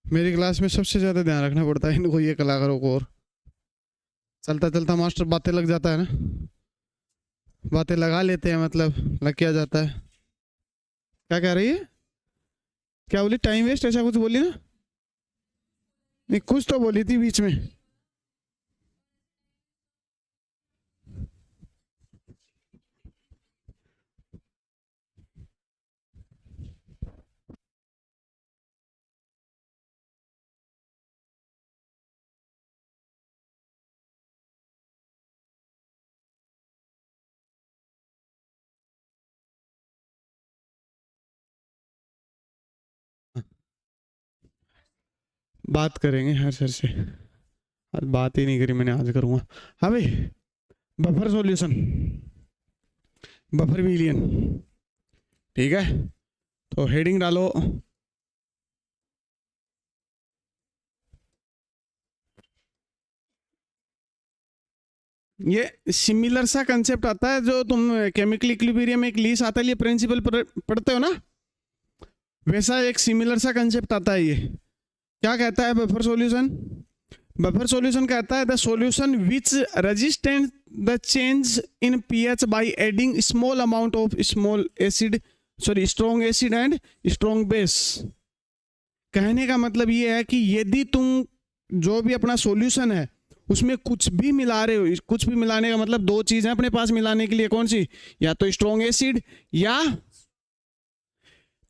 मेरी क्लास में सबसे ज़्यादा ध्यान रखना पड़ता है इनको, ये कलाकारों को। और चलता चलता मास्टर बातें लग जाता है ना, बातें लगा लेते हैं, मतलब लग क्या जाता है। क्या कह रही है, क्या बोली? टाइम वेस्ट ऐसा कुछ बोली ना? नहीं, कुछ तो बोली थी बीच में। बात करेंगे हर सर से, आज बात ही नहीं करी मैंने, आज करूँगा। हाँ भाई, बफर सॉल्यूशन, बफर विलियन, ठीक है। तो हेडिंग डालो, ये सिमिलर सा कंसेप्ट आता है जो तुम केमिकल इक्विलिब्रियम में एक लीस आता है, ये प्रिंसिपल पढ़ते हो ना, वैसा एक सिमिलर सा कंसेप्ट आता है। ये क्या कहता है बफर सॉल्यूशन? बफर सॉल्यूशन कहता है the solution which resistant the change in pH by adding small amount of small acid, sorry strong acid and strong base. कहने का मतलब ये है कि यदि तुम जो भी अपना सॉल्यूशन है उसमें कुछ भी मिला रहे हो, कुछ भी मिलाने का मतलब दो चीजें अपने पास मिलाने के लिए, कौन सी? या तो स्ट्रॉन्ग एसिड, या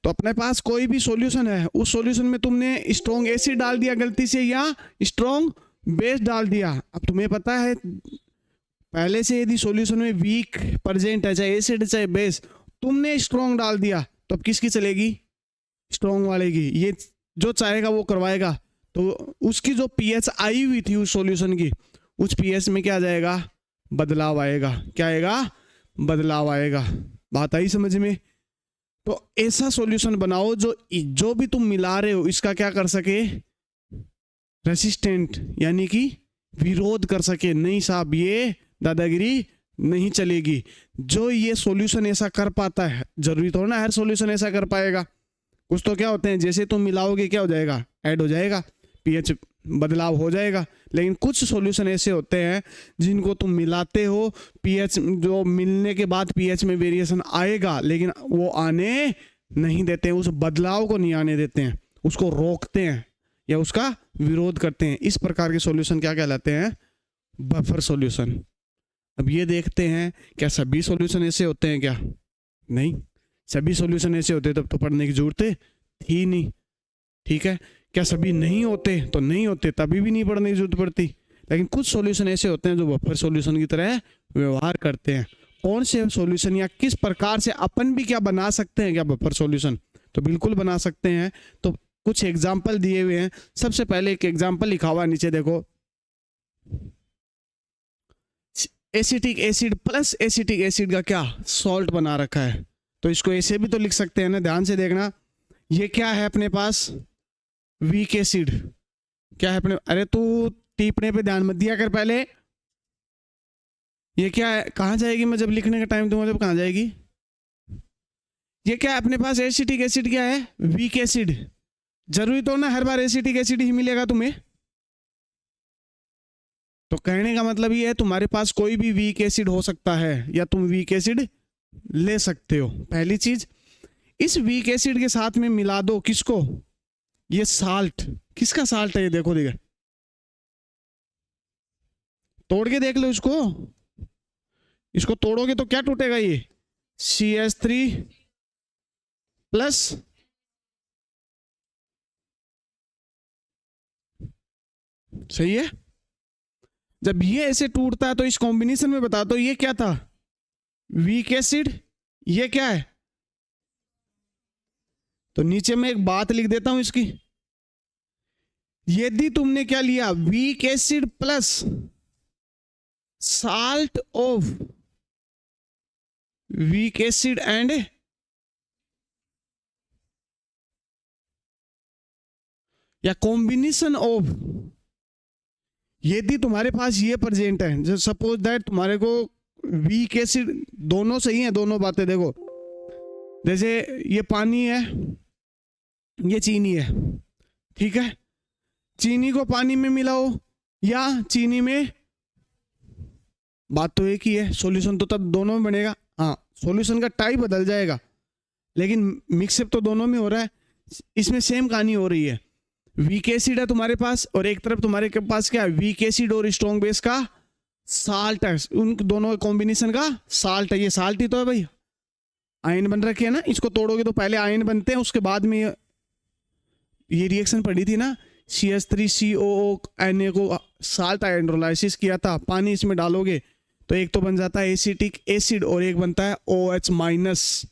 तो अपने पास कोई भी सॉल्यूशन है, उस सॉल्यूशन में तुमने स्ट्रॉन्ग एसिड डाल दिया गलती से, या स्ट्रॉन्ग बेस डाल दिया। अब तुम्हें पता है पहले से यदि सॉल्यूशन में वीक प्रेजेंट है, चाहे एसिड चाहे बेस, तुमने स्ट्रॉन्ग डाल दिया, तो अब किसकी चलेगी? स्ट्रॉन्ग वाले की। ये जो चाहेगा वो करवाएगा। तो उसकी जो पीएच आई हुई थी उस सॉल्यूशन की, उस पीएच में क्या आ जाएगा? बदलाव आएगा। क्या आएगा? बदलाव आएगा। बात आई समझ में? तो ऐसा सॉल्यूशन बनाओ जो भी तुम मिला रहे हो इसका क्या कर सके? रेसिस्टेंट, यानी कि विरोध कर सके। नहीं साहब, ये दादागिरी नहीं चलेगी। जो ये सॉल्यूशन ऐसा कर पाता है, जरूरी तो ना हर सॉल्यूशन ऐसा कर पाएगा। कुछ तो क्या होते हैं, जैसे तुम मिलाओगे क्या हो जाएगा? ऐड हो जाएगा, पीएच बदलाव हो जाएगा। लेकिन कुछ सॉल्यूशन ऐसे होते हैं जिनको तुम मिलाते हो, पीएच जो मिलने के बाद पीएच में वेरिएशन आएगा, लेकिन वो आने नहीं देते हैं, उस बदलाव को नहीं आने देते हैं, उसको रोकते हैं या उसका विरोध करते हैं। इस प्रकार के सॉल्यूशन क्या कहलाते हैं? Buffer solution. अब ये देखते हैं, क्या सभी सॉल्यूशन ऐसे होते हैं क्या? नहीं, सभी सॉल्यूशन ऐसे होते तब तो पढ़ने की जरूरत थी नहीं, ठीक है। क्या सभी नहीं होते? तो नहीं होते, तभी भी नहीं पढ़ने की जरूरत पड़ती। लेकिन कुछ सॉल्यूशन ऐसे होते हैं जो बफर सॉल्यूशन की तरह व्यवहार करते हैं। कौन से सॉल्यूशन या किस प्रकार से अपन भी क्या बना सकते हैं क्या बफर सॉल्यूशन? तो बिल्कुल बना सकते हैं। तो कुछ एग्जाम्पल दिए हुए हैं। सबसे पहले एक एग्जाम्पल लिखा हुआ नीचे देखो, acetic acid plus acetic acid का क्या सॉल्ट बना रखा है। तो इसको ऐसे भी तो लिख सकते हैं ना, ध्यान से देखना। ये क्या है अपने पास? Weak acid. क्या है अपने, अरे तू टीपने पे ध्यान मत दिया कर पहले। ये क्या है, कहाँ जाएगी? मैं जब लिखने का टाइम दूंगा जब कहाँ जाएगी? ये क्या है अपने पास? एसिटिक एसिड क्या है? Weak acid. जरूरी तो ना हर बार एसिटिक एसिड ही मिलेगा तुम्हें। तो कहने का मतलब ये है तुम्हारे पास कोई भी वीक एसिड हो सकता है, या तुम वीक एसिड ले सकते हो। पहली चीज, इस वीक एसिड के साथ में मिला दो किसको? ये साल्ट। किसका साल्ट है ये? देखो देखो, तोड़ के देख लो इसको। इसको तोड़ोगे तो क्या टूटेगा? ये CH3 प्लस, सही है। जब ये ऐसे टूटता है तो इस कॉम्बिनेशन में बता दो ये क्या था? Weak acid. ये क्या है? तो नीचे में एक बात लिख देता हूं इसकी। यदि तुमने क्या लिया? Week acid plus salt of weak acid and, या कॉम्बिनेशन ऑफ, यदि तुम्हारे पास ये प्रेजेंट है, जो सपोज दैट तुम्हारे को वीक एसिड, दोनों सही है, दोनों बातें देखो। जैसे ये पानी है, ये चीनी है, ठीक है। चीनी को पानी में मिलाओ या चीनी में, बात तो एक ही है, सॉल्यूशन तो तब दोनों में बनेगा। हाँ, सॉल्यूशन का टाइप बदल जाएगा लेकिन मिक्सअप तो दोनों में हो रहा है। इसमें सेम कहानी हो रही है। वीक एसिड है तुम्हारे पास और एक तरफ तुम्हारे के पास क्या है, वीक एसिड और स्ट्रॉन्ग बेस का साल्ट है, उन दोनों कॉम्बिनेशन का साल्ट है। ये साल्ट ही तो है भाई, आयन बन रखे है ना, इसको तोड़ोगे तो पहले आयन बनते हैं, उसके बाद में ये रिएक्शन पड़ी थी ना, CH3COO को साल्ट हाइड्रोलाइसिस किया था, पानी इसमें डालोगे तो एक तो बन जाता है एसिटिक एसिड और एक बनता है OH-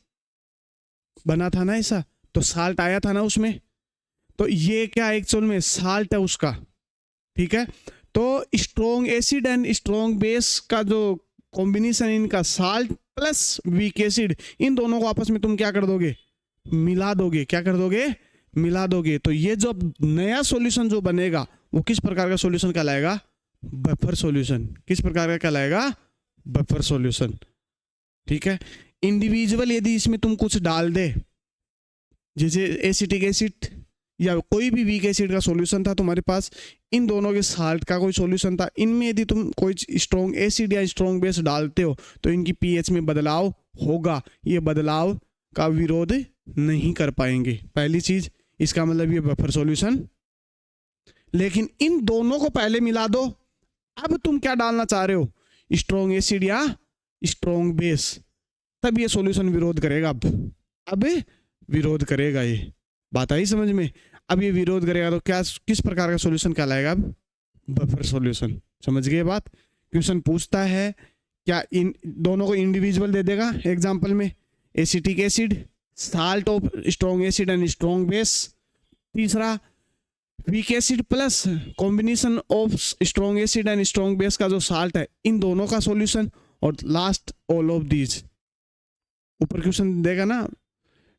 बना था ना ऐसा, तो साल्ट आया था ना उसमें। तो ये क्या एक्चुअल में साल्ट है उसका, ठीक है। तो strong acid and strong base का जो कॉम्बिनेशन, इनका साल्ट प्लस वीक एसिड, इन दोनों को आपस में तुम क्या कर दोगे, मिला दोगे। क्या कर दोगे, मिला दोगे। तो ये जो नया सॉल्यूशन जो बनेगा वो किस प्रकार का सॉल्यूशन कहलाएगा, बफर सॉल्यूशन। किस प्रकार का कहलाएगा, बफर सॉल्यूशन, ठीक है। इंडिविजुअल यदि इसमें तुम कुछ डाल दे, जैसे एसिटिक एसिड या कोई भी वीक एसिड का सॉल्यूशन था तुम्हारे पास, इन दोनों के साल्ट का कोई सॉल्यूशन था, इनमें यदि तुम कोई स्ट्रॉन्ग एसिड या स्ट्रॉन्ग बेस डालते हो तो इनकी पीएच में बदलाव होगा। ये बदलाव का विरोध नहीं कर पाएंगे, पहली चीज। इसका मतलब ये बफर सॉल्यूशन। लेकिन इन दोनों को पहले मिला दो, अब तुम क्या डालना चाह रहे हो, स्ट्रॉन्ग एसिड या स्ट्रॉन्ग बेस, तब ये सॉल्यूशन विरोध करेगा। अब विरोध करेगा, ये बात आई समझ में। अब ये विरोध करेगा तो क्या, किस प्रकार का सॉल्यूशन कहलाएगा, अब बफर सॉल्यूशन। समझ गए बात। क्वेश्चन पूछता है क्या इन दोनों को इंडिविजुअल दे देगा, एग्जांपल में acetic acid, salt of strong acid and strong base. तीसरा weak acid plus combination of strong acid and strong base का जो साल्ट है, इन दोनों का सॉल्यूशन। और लास्ट ऑल ऑफ दीज। ऊपर क्वेश्चन देगा ना,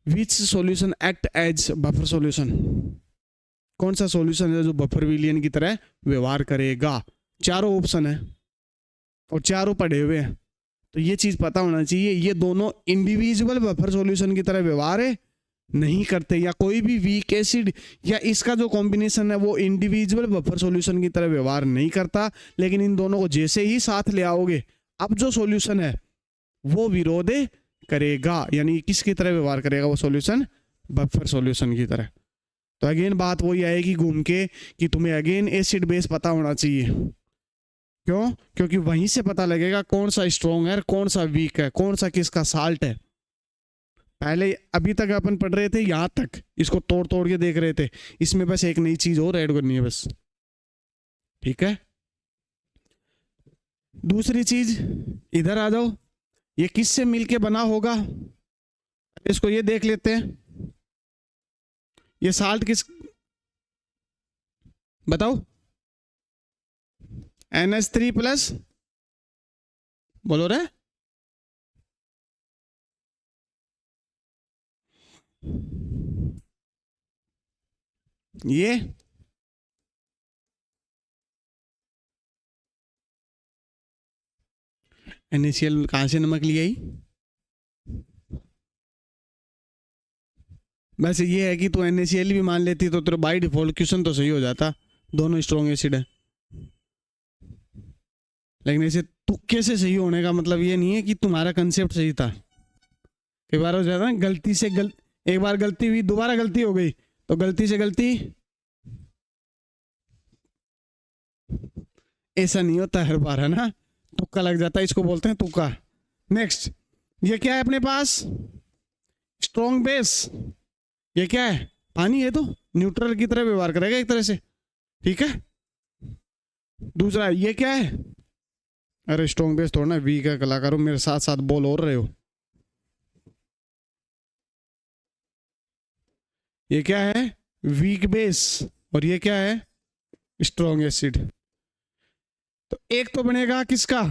which solution act as buffer solution, कौन सा सॉल्यूशन है जो बफर विलियन की तरह व्यवहार करेगा। चारों ऑप्शन है और चारों पढ़े हुए हैं, तो ये चीज पता होना चाहिए। ये दोनों इंडिविजुअल बफर सॉल्यूशन की तरह व्यवहार नहीं करते, या कोई भी वीक एसिड या इसका जो कॉम्बिनेशन है वो इंडिविजुअल बफर सॉल्यूशन की तरह व्यवहार नहीं करता। लेकिन इन दोनों को जैसे ही साथ ले आओगे, अब जो सॉल्यूशन है वो विरोध करेगा, यानी किसकी तरह व्यवहार करेगा वो सॉल्यूशन, बफर सॉल्यूशन की तरह। तो अगेन बात वही आएगी घूम के कि तुम्हें अगेन एसिड बेस पता होना चाहिए। क्यों, क्योंकि वहीं से पता लगेगा कौन सा स्ट्रॉन्ग है, कौन सा वीक है, कौन सा किसका साल्ट है। पहले अभी तक अपन पढ़ रहे थे यहां तक, इसको तोड़ तोड़ के देख रहे थे, इसमें बस एक नई चीज और ऐड करनी है बस, ठीक है। दूसरी चीज, इधर आ जाओ, ये किससे मिलके बना होगा, इसको ये देख लेते हैं। ये साल्ट किस, बताओ, NH3 प्लस, बोलो रे, ये NaCl कहां से नमक लिया ही, बस ये है कि तू NaCl भी मान लेती तो तेरा बाय डिफॉल्ट क्वेश्चन तो सही हो जाता, दोनों स्ट्रॉन्ग एसिड है। लेकिन ऐसे तुक्के से सही होने का मतलब ये नहीं है कि तुम्हारा कंसेप्ट सही था। कई बार हो जाता है गलती से एक बार गलती हुई, दोबारा गलती हो गई, तो गलती से गलती, ऐसा नहीं होता हर बार, है ना, तुक्का लग जाता है, इसको बोलते हैं तुक्का। नेक्स्ट, ये क्या है अपने पास, स्ट्रॉन्ग बेस। ये क्या है, पानी है, तो न्यूट्रल की तरह व्यवहार करेगा एक तरह से, ठीक है। दूसरा ये क्या है, अरे स्ट्रॉन्ग बेस थोड़ा ना, वीक है, कलाकारों मेरे साथ साथ बोल और रहे हो। ये क्या है, वीक बेस, और ये क्या है, स्ट्रॉन्ग एसिड। तो एक तो बनेगा किसका,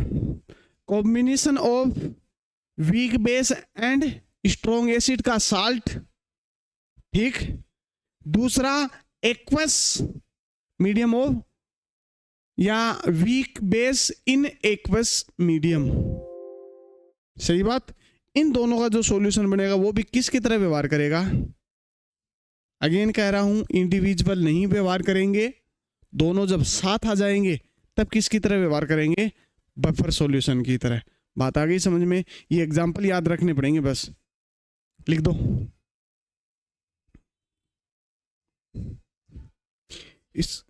combination of weak base and strong acid का साल्ट, ठीक। दूसरा एक्वस मीडियम ऑफ, या weak base in aqueous medium, सही बात। इन दोनों का जो सॉल्यूशन बनेगा वो भी किसकी तरह व्यवहार करेगा, अगेन कह रहा हूं इंडिविजुअल नहीं व्यवहार करेंगे, दोनों जब साथ आ जाएंगे तब किसकी तरह व्यवहार करेंगे, बफर सॉल्यूशन की तरह। बात आ गई समझ में? ये एग्जांपल याद रखने पड़ेंगे, बस लिख दो। इस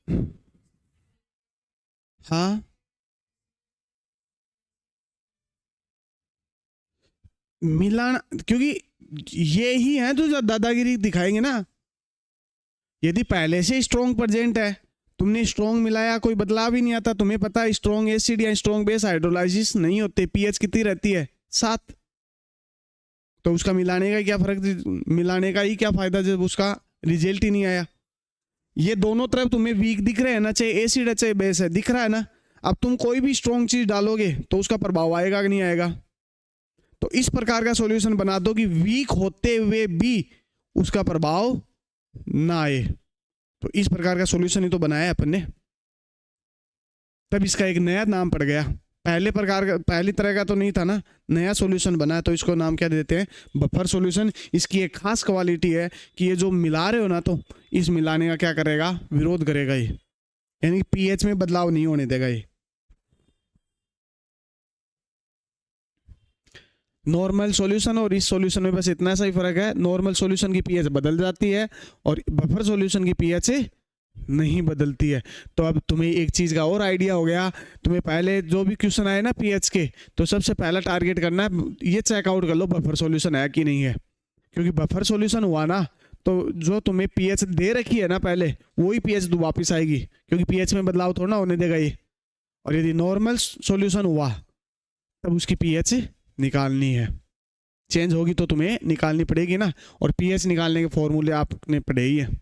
हाँ मिलाना, क्योंकि ये ही है तो जो दादागिरी दिखाएंगे ना। यदि पहले से स्ट्रॉन्ग प्रेजेंट है, तुमने स्ट्रॉन्ग मिलाया, कोई बदलाव ही नहीं आता, तुम्हें पता है स्ट्रॉन्ग एसिड या स्ट्रॉन्ग बेस हाइड्रोलाइसिस नहीं होते, पीएच कितनी रहती है 7, तो उसका मिलाने का क्या फर्क, मिलाने का ही क्या फायदा जब उसका रिजल्ट ही नहीं आया। ये दोनों तरफ तुम्हें वीक दिख रहे हैं ना, चाहे एसिड है चाहे बेस है, दिख रहा है ना। अब तुम कोई भी स्ट्रॉन्ग चीज डालोगे तो उसका प्रभाव आएगा कि नहीं आएगा। तो इस प्रकार का सॉल्यूशन बना दो कि वीक होते हुए भी उसका प्रभाव ना आए। तो इस प्रकार का सॉल्यूशन ही तो बनाया अपन ने, तब इसका एक नया नाम पड़ गया। पहले प्रकार का, पहली तरह का तो नहीं था ना, नया सॉल्यूशन बना है तो इसको नाम क्या देते हैं, बफर सॉल्यूशन। इसकी एक खास क्वालिटी है कि ये जो मिला रहे हो ना, तो इस मिलाने का क्या करेगा, विरोध करेगा ये, यानी पीएच में बदलाव नहीं होने देगा ये। नॉर्मल सॉल्यूशन और इस सॉल्यूशन में बस इतना सा ही फर्क है, नॉर्मल सॉल्यूशन की पीएच बदल जाती है और बफर सॉल्यूशन की पीएच नहीं बदलती है। तो अब तुम्हें एक चीज का और आइडिया हो गया। तुम्हें पहले जो भी क्वेश्चन आए ना पीएच के, तो सबसे पहला टारगेट करना है ये चेकआउट कर लो बफर सॉल्यूशन है कि नहीं है। क्योंकि बफर सॉल्यूशन हुआ ना, तो जो तुम्हें पीएच दे रखी है ना पहले, वही पीएच वापस आएगी, क्योंकि पीएच में बदलाव थोड़ा ना होने देगा ये। और यदि नॉर्मल सॉल्यूशन हुआ तब उसकी पीएच निकालनी है, चेंज होगी तो तुम्हें निकालनी पड़ेगी ना। और पीएच निकालने के फॉर्मूले आपने पढ़े ही है।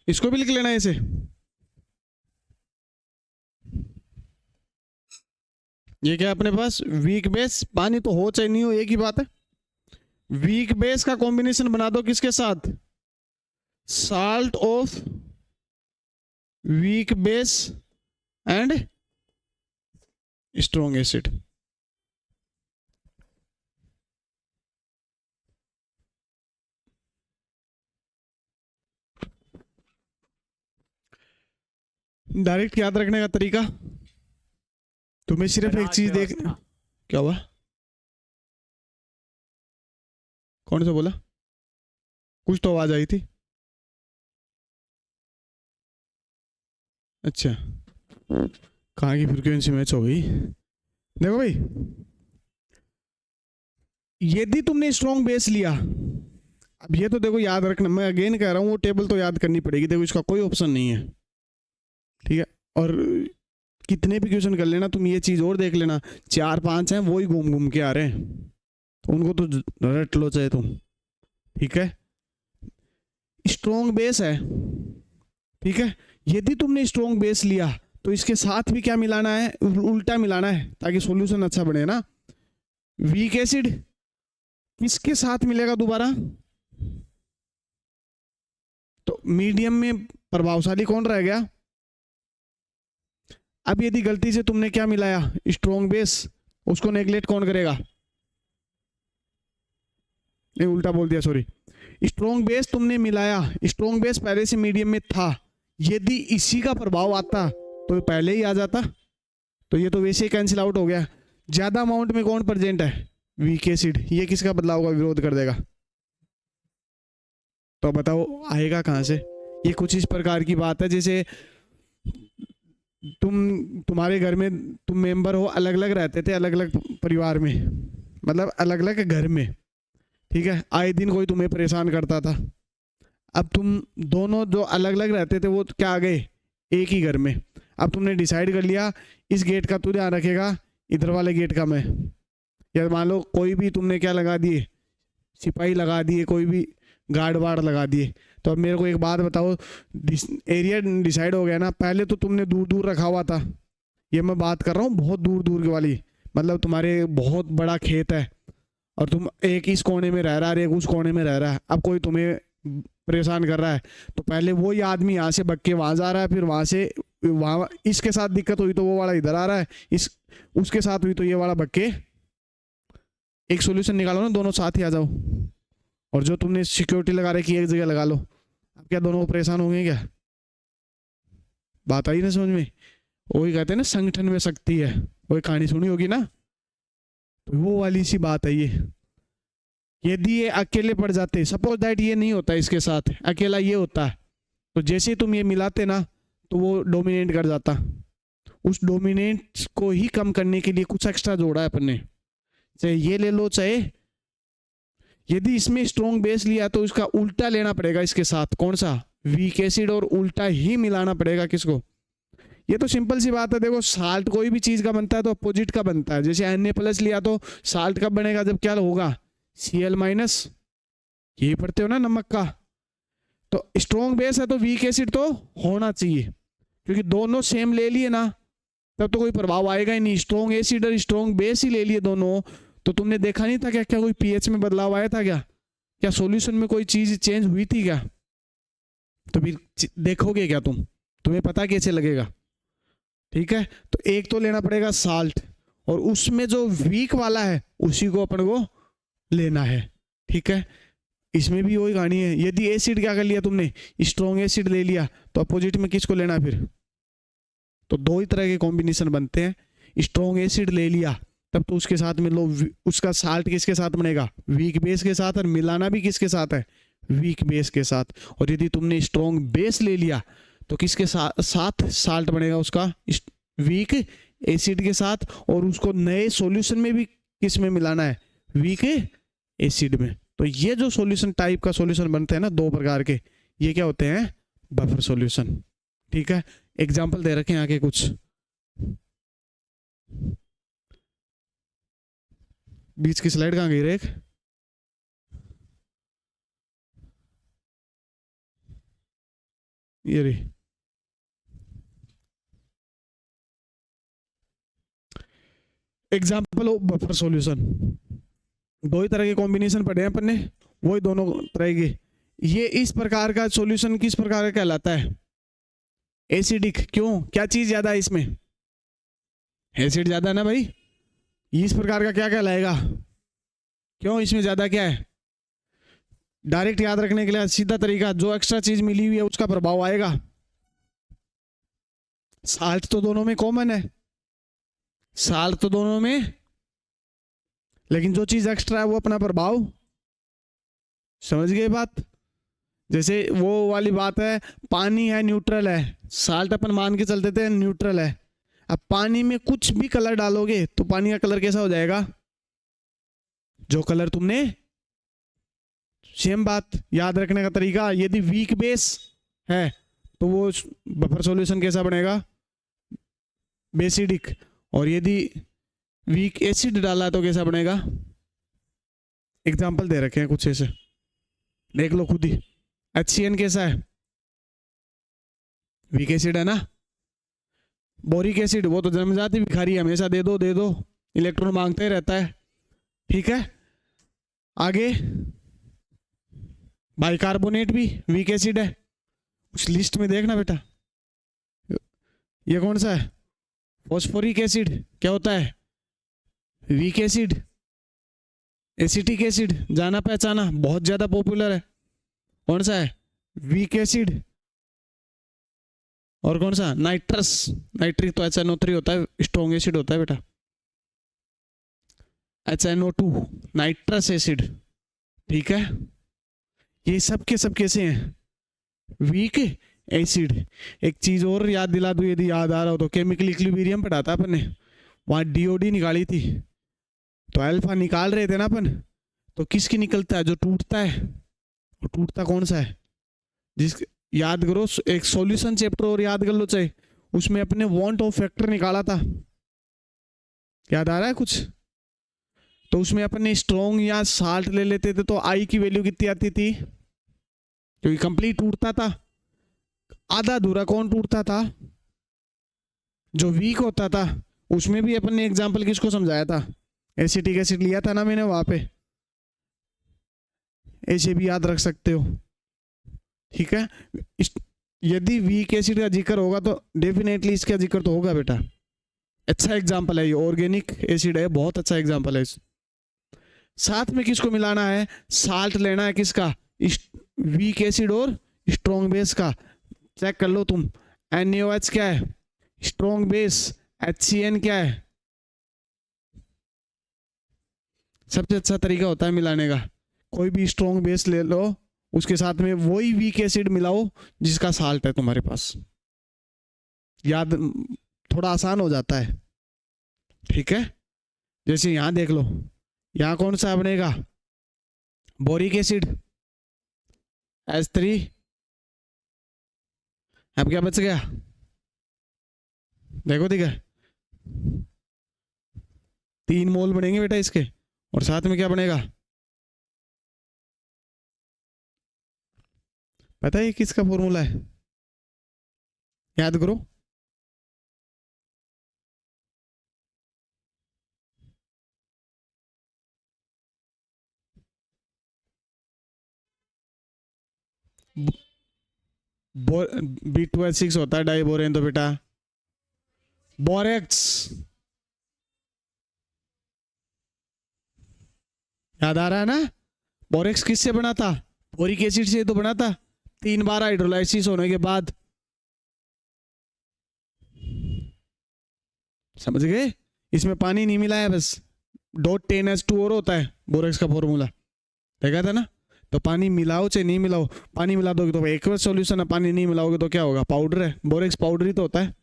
इसको भी लिख लेना ऐसे। ये क्या अपने पास वीक बेस, पानी तो हो चाहे नहीं हो एक ही बात है। वीक बेस का कॉम्बिनेशन बना दो किसके साथ, salt of weak base and strong acid. Direct याद रखने का तरीका, तुम्हें सिर्फ एक चीज देख, क्या हुआ, कौन सा बोला, कुछ तो आवाज आई थी। अच्छा, कहाँ की फ्रीक्वेंसी मैच हो गई। देखो भाई, यदि तुमने स्ट्रॉन्ग बेस लिया, अब ये तो देखो याद रखना, मैं अगेन कह रहा हूँ वो टेबल तो याद करनी पड़ेगी, देखो इसका कोई ऑप्शन नहीं है, ठीक है। और कितने भी क्वेश्चन कर लेना तुम, ये चीज और देख लेना, 4-5 हैं वो ही घूम घूम के आ रहे हैं, तो उनको तो रट लो चाहे तुम, ठीक है। स्ट्रॉन्ग बेस है, ठीक है। यदि तुमने स्ट्रॉन्ग बेस लिया तो इसके साथ भी क्या मिलाना है, उल्टा मिलाना है, ताकि सॉल्यूशन अच्छा बने ना। वीक एसिड किसके साथ मिलेगा दोबारा, तो मीडियम में प्रभावशाली कौन रह गया। अब यदि गलती से तुमने क्या मिलाया, स्ट्रॉन्ग बेस, उसको नेगलेक्ट कौन करेगा, नहीं उल्टा बोल दिया, सॉरी। स्ट्रॉन्ग बेस तुमने मिलाया, स्ट्रॉन्ग बेस पहले से मीडियम में था, यदि इसी का प्रभाव आता तो पहले ही आ जाता, तो ये तो वैसे ही कैंसिल आउट हो गया। ज्यादा अमाउंट में कौन प्रेजेंट है, वीक एसिड, ये किसका बदलाव का विरोध कर देगा, तो बताओ आएगा कहां से। ये कुछ इस प्रकार की बात है, जैसे तुम्हारे घर में तुम मेंबर हो, अलग अलग रहते थे, अलग अलग परिवार में, मतलब अलग अलग घर में, ठीक है। आए दिन कोई तुम्हें परेशान करता था, अब तुम दोनों जो अलग अलग रहते थे वो क्या आ गए एक ही घर में। अब तुमने डिसाइड कर लिया इस गेट का तू ध्यान रखेगा, इधर वाले गेट का मैं, या मान लो कोई भी तुमने क्या लगा दिए, सिपाही लगा दिए, कोई भी गार्ड वार्ड लगा दिए। तो अब मेरे को एक बात बताओ, एरिया डिसाइड हो गया ना, पहले तो तुमने दूर दूर रखा हुआ था, ये मैं बात कर रहा हूँ बहुत दूर दूर की वाली, मतलब तुम्हारे बहुत बड़ा खेत है और तुम एक इस कोने में रह रहा है, एक उस कोने में रह रहा है। अब कोई तुम्हें परेशान कर रहा है तो पहले वो ही आदमी यहाँ से बग के वहाँ जा रहा है, फिर वहाँ से वहाँ इसके साथ दिक्कत हुई तो वो वाला इधर आ रहा है, इस उसके साथ हुई तो ये वाला बग के, एक सोल्यूशन निकालो ना, दोनों साथ ही आ जाओ। और जो तुमने सिक्योरिटी लगा रखी है एक जगह लगा लो। अब क्या दोनों परेशान होंगे क्या? बात आई ना समझ में? वही कहते हैं ना संगठन में शक्ति है, वही कहानी सुनी होगी ना, तो वो वाली सी बात है ये। यदि ये अकेले पड़ जाते, सपोज दैट ये नहीं होता इसके साथ, अकेला ये होता है, तो जैसे तुम ये मिलाते ना तो वो डोमिनेट कर जाता। उस डोमिनेट को ही कम करने के लिए कुछ एक्स्ट्रा जोड़ा है अपन ने, चाहे ये ले लो, चाहे यदि इसमें स्ट्रॉन्ग बेस लिया तो इसका उल्टा लेना पड़ेगा इसके साथ, कौन सा, वीक एसिड, और उल्टा ही मिलाना पड़ेगा किसको। ये तो सिंपल सी बात है। देखो साल्ट कोई भी चीज का बनता है तो अपोजिट का बनता है। जैसे Na+ लिया तो साल्ट कब बनेगा, जब क्या होगा, Cl-, यही पढ़ते हो ना नमक का। तो स्ट्रॉन्ग बेस है तो वीक एसिड तो होना चाहिए, क्योंकि दोनों सेम ले लिए ना तब तो कोई प्रभाव आएगा ही नहीं। स्ट्रॉन्ग एसिड और स्ट्रॉन्ग बेस ही ले लिए दोनों, तो तुमने देखा नहीं था क्या, क्या कोई पीएच में बदलाव आया था क्या, क्या सॉल्यूशन में कोई चीज चेंज हुई थी क्या? तो फिर देखोगे क्या तुम्हें पता कैसे लगेगा? ठीक है, तो एक तो लेना पड़ेगा साल्ट, और उसमें जो वीक वाला है उसी को अपन को लेना है। ठीक है, इसमें भी वही कहानी है। यदि एसिड क्या कर लिया तुमने, स्ट्रॉन्ग एसिड ले लिया, तो अपोजिट में किसको लेना फिर? तो दो ही तरह के कॉम्बिनेशन बनते हैं। स्ट्रॉन्ग एसिड ले लिया तब तो उसके साथ में लो, उसका साल्ट किसके साथ बनेगा, वीक बेस के साथ, और मिलाना भी किसके साथ है, वीक बेस के साथ। और यदि तुमने स्ट्रॉन्ग बेस ले लिया तो किसके साथ साल्ट बनेगा, उसका वीक एसिड के साथ, और उसको नए सॉल्यूशन में भी किस में मिलाना है, वीक एसिड में। तो ये जो सॉल्यूशन टाइप का सॉल्यूशन बनते हैं ना दो प्रकार के, ये क्या होते हैं, बफर सॉल्यूशन। ठीक है, एग्जांपल दे रखे हैं आगे कुछ, बीच की स्लाइड कहाँ गई रे? ये रही। एग्जाम्पल ऑफ बफर सॉल्यूशन, दो ही तरह के कॉम्बिनेशन पढ़े हैं अपन ने, वही दोनों तरह के। ये इस प्रकार का सॉल्यूशन किस प्रकार का कहलाता है, एसिडिक। क्यों, क्या चीज ज्यादा है इसमें, एसिड ज्यादा ना भाई। इस प्रकार का क्या कहलाएगा, क्यों, इसमें ज्यादा क्या है। डायरेक्ट याद रखने के लिए सीधा तरीका, जो एक्स्ट्रा चीज मिली हुई है उसका प्रभाव आएगा। साल्ट तो दोनों में कॉमन है, साल्ट तो दोनों में, लेकिन जो चीज एक्स्ट्रा है वो अपना प्रभाव, समझ गए बात। जैसे वो वाली बात है, पानी है न्यूट्रल है, साल्ट अपन मान के चलते थे न्यूट्रल है। अब पानी में कुछ भी कलर डालोगे तो पानी का कलर कैसा हो जाएगा, जो कलर तुमने, सेम बात याद रखने का तरीका। यदि वीक बेस है तो वो बफर सॉल्यूशन कैसा बनेगा, बेसिडिक, और यदि वीक एसिड डाला तो कैसा बनेगा। एग्जांपल दे रखे हैं कुछ ऐसे, देख लो खुद ही। HCN कैसा है, वीक एसिड है ना। बोरिक एसिड वो तो जन्मजाति भिखारी है, हमेशा दे दो इलेक्ट्रॉन मांगते ही रहता है। ठीक है, आगे बाइकार्बोनेट भी वीक एसिड है, उस लिस्ट में देखना बेटा। ये कौन सा है, फॉस्फोरिक एसिड, क्या होता है, वीक एसिड। एसिटिक एसिड जाना पहचाना, बहुत ज्यादा पॉपुलर है, कौन सा है, वीक एसिड। और कौन सा, नाइट्रस, नाइट्रिक तो HNO3 होता है, स्ट्रॉन्ग एसिड होता है बेटा। HNO2 nitrous acid. ठीक है, ये सब के सब कैसे हैं, वीक एसिड। एक चीज और याद दिला दूं यदि याद आ रहा हो तो, केमिकल इक्विलिब्रियम पढ़ा था अपन ने, वहां DOD निकाली थी, तो अल्फा निकाल रहे थे ना अपन, तो किसकी निकलता है, जो टूटता है, वो टूटता कौन सा है, जिस, याद करो, एक सॉल्यूशन चैप्टर और याद कर लो चाहे, उसमें अपने वांट ऑफ फैक्टर निकाला था, याद आ रहा है कुछ? तो उसमें अपने स्ट्रॉन्ग या साल्ट ले लेते थे तो आई की वैल्यू कितनी आती थी? क्योंकि कंप्लीट टूटता था, आधा अधूरा कौन टूटता था? जो वीक होता था। उसमें भी अपन ने एग्जांपल किसको समझाया था? एसिटिक एसिड लिया था ना मैंने वहां पे, ऐसे भी याद रख सकते हो, ठीक है। यदि वीक एसिड का जिक्र होगा तो डेफिनेटली इसका जिक्र तो होगा बेटा। अच्छा एग्जांपल है ये, ऑर्गेनिक एसिड है, बहुत अच्छा एग्जांपल है। साथ में किसको मिलाना है? साल्ट लेना है, किसका? वीक एसिड और स्ट्रॉन्ग बेस का। चेक कर लो तुम, NaOH क्या है? Strong base. HCN क्या है? सबसे अच्छा तरीका होता है मिलाने का, कोई भी स्ट्रॉन्ग बेस ले लो, उसके साथ में वही वीक एसिड मिलाओ जिसका साल्ट है तुम्हारे पास, याद थोड़ा आसान हो जाता है, ठीक है। जैसे यहां देख लो, यहां कौन सा बनेगा? Boric acid H3। अब क्या बच गया? देखो ठीक है, 3 मोल बनेंगे बेटा इसके, और साथ में क्या बनेगा? पता है किसका फॉर्मूला है? याद करो। B2H6 होता है डाइबोरेन, तो बेटा बोरेक्स। याद आ रहा है ना? बोरेक्स किससे बना था? बोरिक एसिड से तो बना था, 3 बार हाइड्रोलाइसिस होने के बाद। समझ गए? इसमें पानी नहीं मिला है, बस .10H2 और होता है बोरेक्स का फॉर्मूला, देखा था ना? तो पानी मिलाओ चाहे नहीं मिलाओ, पानी मिला दोगे तो एक्वस सॉल्यूशन है, पानी नहीं मिलाओगे तो क्या होगा? पाउडर है, बोरेक्स पाउडर ही तो होता है।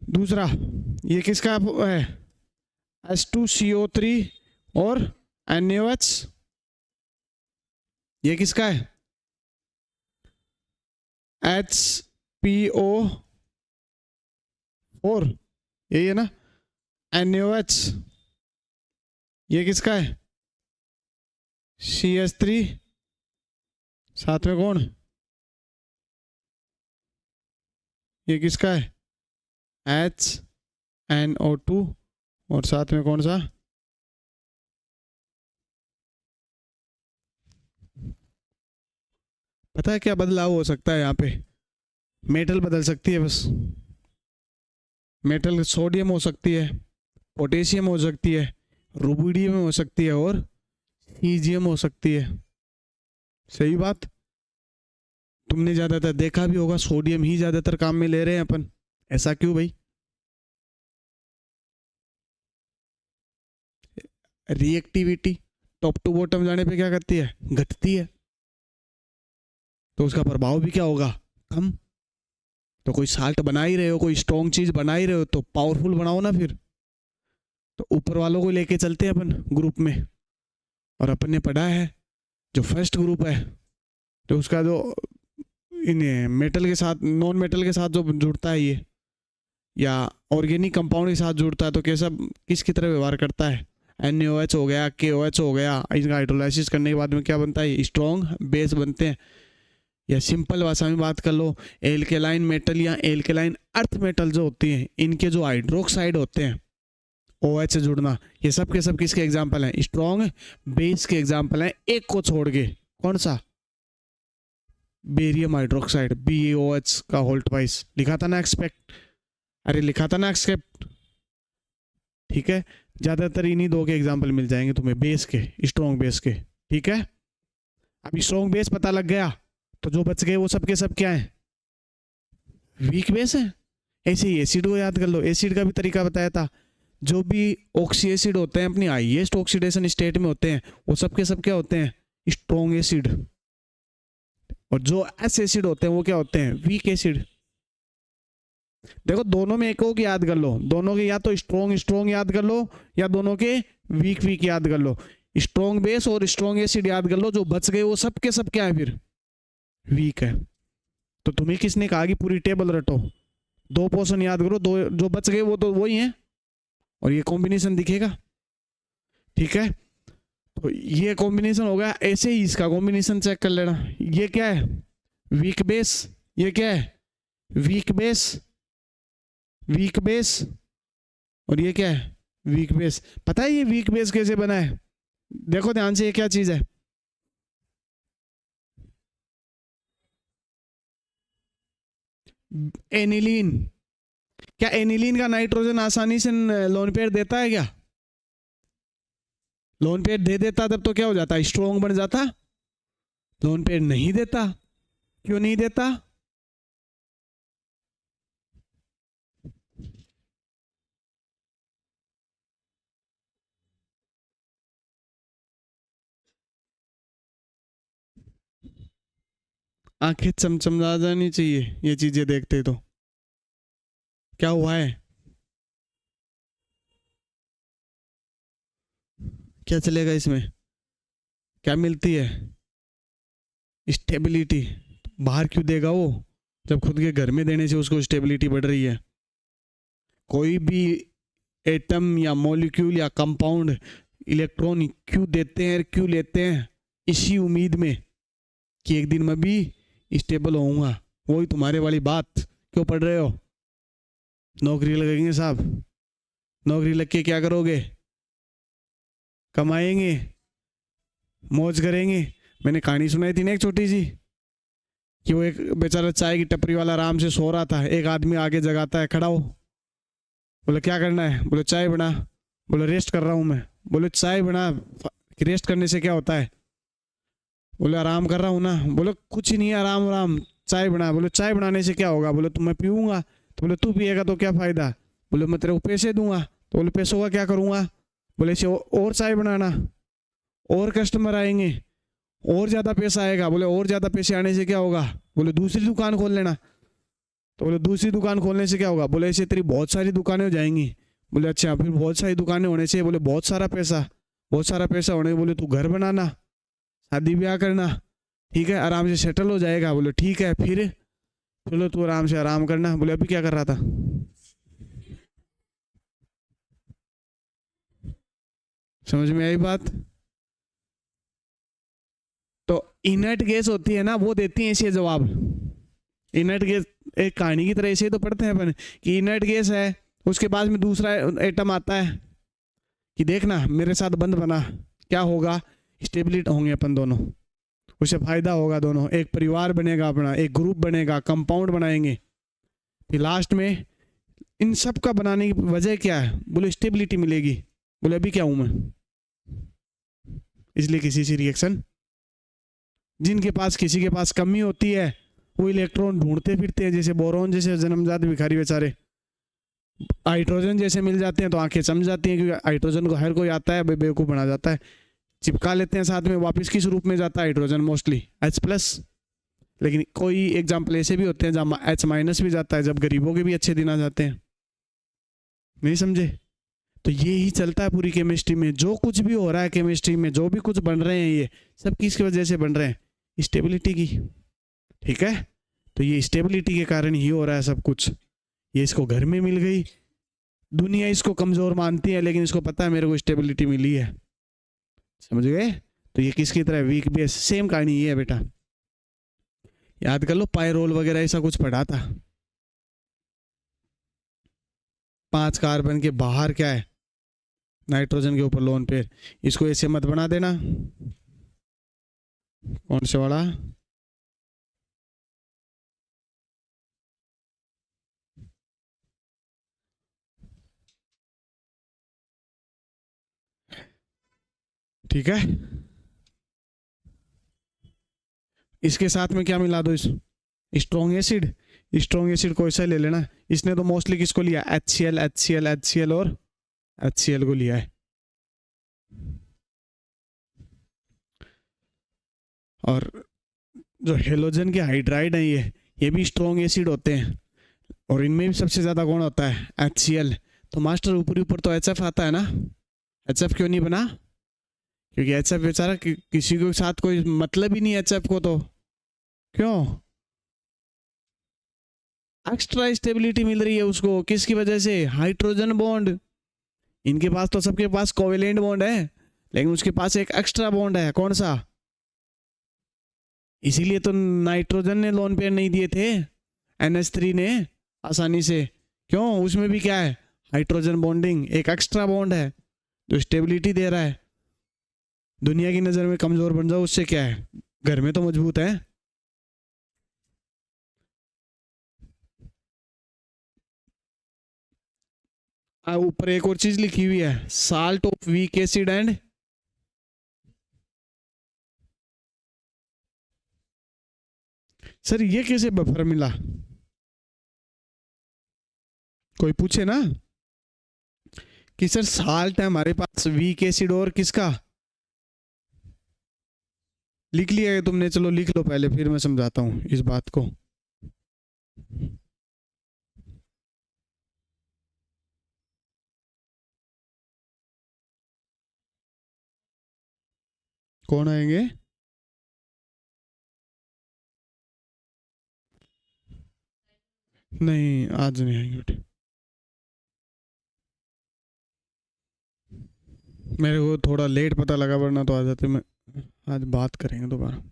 दूसरा, ये किसका है? H2CO3 और NaOH, ये किसका है? HPO4, यही है ना? NaOH, ये किसका है? CH3, साथ में कौन? ये किसका है? HNO2, और साथ में कौन सा? पता है क्या बदलाव हो सकता है यहाँ पे? मेटल बदल सकती है बस। मेटल सोडियम हो सकती है, पोटेशियम हो सकती है, रुबिडियम हो सकती है, और हीजियम हो सकती है। सही बात। तुमने ज्यादातर देखा भी होगा सोडियम ही ज्यादातर काम में ले रहे हैं अपन, ऐसा क्यों भाई? रिएक्टिविटी टॉप टू बॉटम जाने पे क्या करती है? घटती है, तो उसका प्रभाव भी क्या होगा? कम। तो कोई साल्ट बना ही रहे हो, कोई स्ट्रॉन्ग चीज बना ही रहे हो, तो पावरफुल बनाओ ना फिर। तो ऊपर वालों को लेके चलते हैं अपन ग्रुप में, और अपन ने पढ़ा है जो फर्स्ट ग्रुप है, तो उसका जो इन मेटल के साथ नॉन मेटल के साथ जो जुड़ता है ये, या ऑर्गेनिक कंपाउंड के साथ जुड़ता है, तो कैसा किसकी तरह व्यवहार करता है? NaOH हो गया, KOH हो गया, इनका हाइड्रोलाइसिस करने के बाद में क्या बनता है? स्ट्रॉन्ग बेस बनते हैं। या सिंपल भाषा में बात कर लो, एल्केलाइन मेटल या एल्केलाइन अर्थ मेटल जो होती हैं, इनके जो हाइड्रोक्साइड होते हैं, OH से जुड़ना, ये सब के सब किसके एग्जाम्पल हैं? स्ट्रॉन्ग बेस के एग्जाम्पल हैं, एक को छोड़ के। कौन सा? बेरियम हाइड्रोक्साइड, BaOH का होल ट्वाइस। लिखा था ना एक्सपेक्ट, अरे लिखा था ना एक्सेप्ट, ठीक है। ज्यादातर इन्हीं दो के एग्जाम्पल मिल जाएंगे तुम्हें, बेस के, स्ट्रॉन्ग बेस के, ठीक है। अभी स्ट्रॉन्ग बेस पता लग गया, तो जो बच गए वो सब के सब क्या है? वीक बेस है। ऐसे ही एसिड को याद कर लो, एसिड का भी तरीका बताया था। जो भी ऑक्सी एसिड होते हैं अपनी हाईएस्ट ऑक्सीडेशन स्टेट में होते हैं, वो सब के सब क्या होते हैं? Strong acid. और जो एस एसिड होते हैं वो क्या होते हैं? Weak acid. देखो दोनों में एक को याद कर लो, दोनों के या तो स्ट्रॉन्ग स्ट्रॉन्ग याद कर लो, या दोनों के वीक वीक याद कर लो। स्ट्रॉन्ग बेस और स्ट्रॉन्ग एसिड याद कर लो, जो बच गए वो सब के सब क्या है फिर? वीक है। तो तुम्हें किसने कहा कि पूरी टेबल रटो? 2 पोर्शन याद करो, 2 जो बच गए वो तो वही हैं, और ये कॉम्बिनेशन दिखेगा। ठीक है, तो ये कॉम्बिनेशन हो गया। ऐसे ही इसका कॉम्बिनेशन चेक कर लेना। ये क्या है? Weak base. ये क्या है? Weak base, weak base. और ये क्या है? Weak base. पता है ये वीक बेस कैसे बना है? देखो ध्यान से, ये क्या चीज है? एनिलीन। क्या एनिलीन का नाइट्रोजन आसानी से लोन पेयर देता है क्या? लोन पेयर दे देता तब तो क्या हो जाता? स्ट्रॉन्ग बन जाता। लोन पेयर नहीं देता। क्यों नहीं देता? आंखें चमचमा जानी चाहिए ये चीजें देखते तो। क्या हुआ है? क्या चलेगा इसमें? क्या मिलती है? स्टेबिलिटी। बाहर क्यों देगा वो, जब खुद के घर में देने से उसको स्टेबिलिटी बढ़ रही है? कोई भी एटम या मॉलिक्यूल या कंपाउंड इलेक्ट्रॉन क्यों देते हैं, क्यों लेते हैं? इसी उम्मीद में कि एक दिन मैं भी स्टेबल होऊंगा। वही तुम्हारे वाली बात। क्यों पढ़ रहे हो? नौकरी लगेंगे साहब, नौकरी लग के क्या करोगे? कमाएंगे, मौज करेंगे। मैंने कहानी सुनाई थी ना एक छोटी सी, कि वो एक बेचारा चाय की टपरी वाला आराम से सो रहा था, एक आदमी आगे जगाता है, खड़ा हो। बोले क्या करना है? बोले चाय बना। बोले रेस्ट कर रहा हूँ मैं। बोले चाय बना, रेस्ट करने से क्या होता है? बोले आराम कर रहा हूँ ना। बोले कुछ ही नहीं है, आराम आराम, चाय बना। बोले चाय बनाने से क्या होगा? बोले तो मैं पीऊँगा। तो बोले तू पिएगा तो क्या फ़ायदा? बोले मैं तेरे को पैसे दूंगा। तो बोले पैसों का क्या करूँगा? बोले इसे और चाय बनाना, और कस्टमर आएंगे, और ज़्यादा पैसा आएगा। बोले और ज़्यादा पैसे आने से क्या होगा? बोले दूसरी दुकान खोल लेना। तो बोले दूसरी दुकान खोलने से क्या होगा? बोले ऐसे तेरी बहुत सारी दुकानें हो जाएंगी। बोले अच्छा, फिर बहुत सारी दुकानें होने से? बोले बहुत सारा पैसा, बहुत सारा पैसा होने। बोले तू घर बनाना, शादी ब्याह करना, ठीक है, आराम से सेटल हो जाएगा। बोले ठीक है, फिर बोले तू आराम से आराम करना। बोले अभी क्या कर रहा था? समझ में आई बात? तो इनर्ट गैस होती है ना, वो देती है ऐसे जवाब। इनर्ट गैस एक कहानी की तरह ऐसे तो पढ़ते हैं अपन कि इनर्ट गैस है, उसके बाद में दूसरा एटम आता है कि देखना मेरे साथ बंद बना, क्या होगा? स्टेबिलिटी होंगे अपन दोनों, उसे फायदा होगा दोनों, एक परिवार बनेगा अपना, एक ग्रुप बनेगा, कंपाउंड बनाएंगे। फिर लास्ट में इन सब का बनाने की वजह क्या है? बोले स्टेबिलिटी मिलेगी। बोले अभी क्या हूं मैं? इसलिए किसी से रिएक्शन, जिनके पास किसी के पास कमी होती है वो इलेक्ट्रॉन ढूंढते फिरते हैं, जैसे बोरॉन जैसे जन्मजात भिखारी बेचारे। हाइड्रोजन जैसे मिल जाते हैं तो आंखें चम जाती हैं, क्योंकि हाइड्रोजन को हर कोई आता है, बेवकूफ़ बना जाता है, चिपका लेते हैं साथ में, वापस किस रूप में जाता है हाइड्रोजन? Mostly H+। लेकिन कोई एग्जाम्पल ऐसे भी होते हैं जहाँ H- भी जाता है, जब गरीबों के भी अच्छे दिन आ जाते हैं। नहीं समझे? तो ये ही चलता है पूरी केमिस्ट्री में। जो कुछ भी हो रहा है केमिस्ट्री में, जो भी कुछ बन रहे हैं, ये सब किसकी वजह से बन रहे हैं? स्टेबिलिटी की। ठीक है, तो ये स्टेबिलिटी के कारण ही हो रहा है सब कुछ। ये इसको घर में मिल गई, दुनिया इसको कमजोर मानती है, लेकिन इसको पता है मेरे को स्टेबिलिटी मिली है। समझ गए? तो ये किसकी तरह? Weak base. सेम कहानी ये है बेटा, याद कर लो, पायरोल वगैरह ऐसा कुछ पढ़ा था। 5 कार्बन के बाहर क्या है? नाइट्रोजन के ऊपर लोन पेयर। इसको ऐसे मत बना देना। कौन से वाला? ठीक है, इसके साथ में क्या मिला दो? इस स्ट्रॉन्ग एसिड। स्ट्रॉन्ग एसिड को ऐसा ले लेना। इसने तो मोस्टली किसको लिया? HCl, HCl, HCl और HCl को लिया है। और जो हेलोजन के हाइड्राइड है, ये भी स्ट्रॉन्ग एसिड होते हैं, और इनमें भी सबसे ज़्यादा कौन होता है? HCl। तो मास्टर ऊपर ऊपर तो HF आता है ना। HF क्यों नहीं बना? क्योंकि HF बेचारा किसी के साथ कोई मतलब ही नहीं HF को, तो क्यों? एक्स्ट्रा स्टेबिलिटी मिल रही है उसको, किसकी वजह से? Hydrogen bond. इनके पास तो सबके पास कोवेलेंट बॉन्ड है, लेकिन उसके पास एक एक्स्ट्रा बॉन्ड है, कौन सा? इसीलिए तो नाइट्रोजन ने लोन पेयर नहीं दिए थे NH3 ने आसानी से। क्यों? उसमें भी क्या है? हाइड्रोजन बॉन्डिंग, एक एक्स्ट्रा बॉन्ड है जो स्टेबिलिटी दे रहा है। दुनिया की नजर में कमजोर बन जाओ, उससे क्या है? घर में तो मजबूत है। ऊपर एक और चीज लिखी हुई है, salt of weak acid and sir ये कैसे बफर मिला? कोई पूछे ना कि सर साल्ट है हमारे पास, वीक एसिड और किसका? लिख लिया है तुमने? चलो लिख लो पहले, फिर मैं समझाता हूं इस बात को। कौन आएंगे? नहीं आज नहीं आएंगे बेटे, मेरे को थोड़ा लेट पता लगा, वरना तो आ जाते। मैं आज बात करेंगे दोबारा।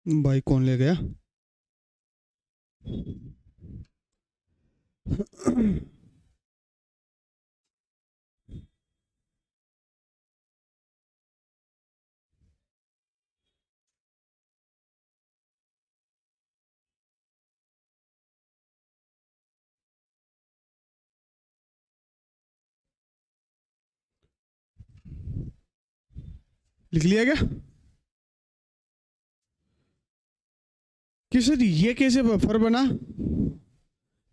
भाई कौन ले गया? लिख लिया क्या कि सर ये कैसे बफर बना?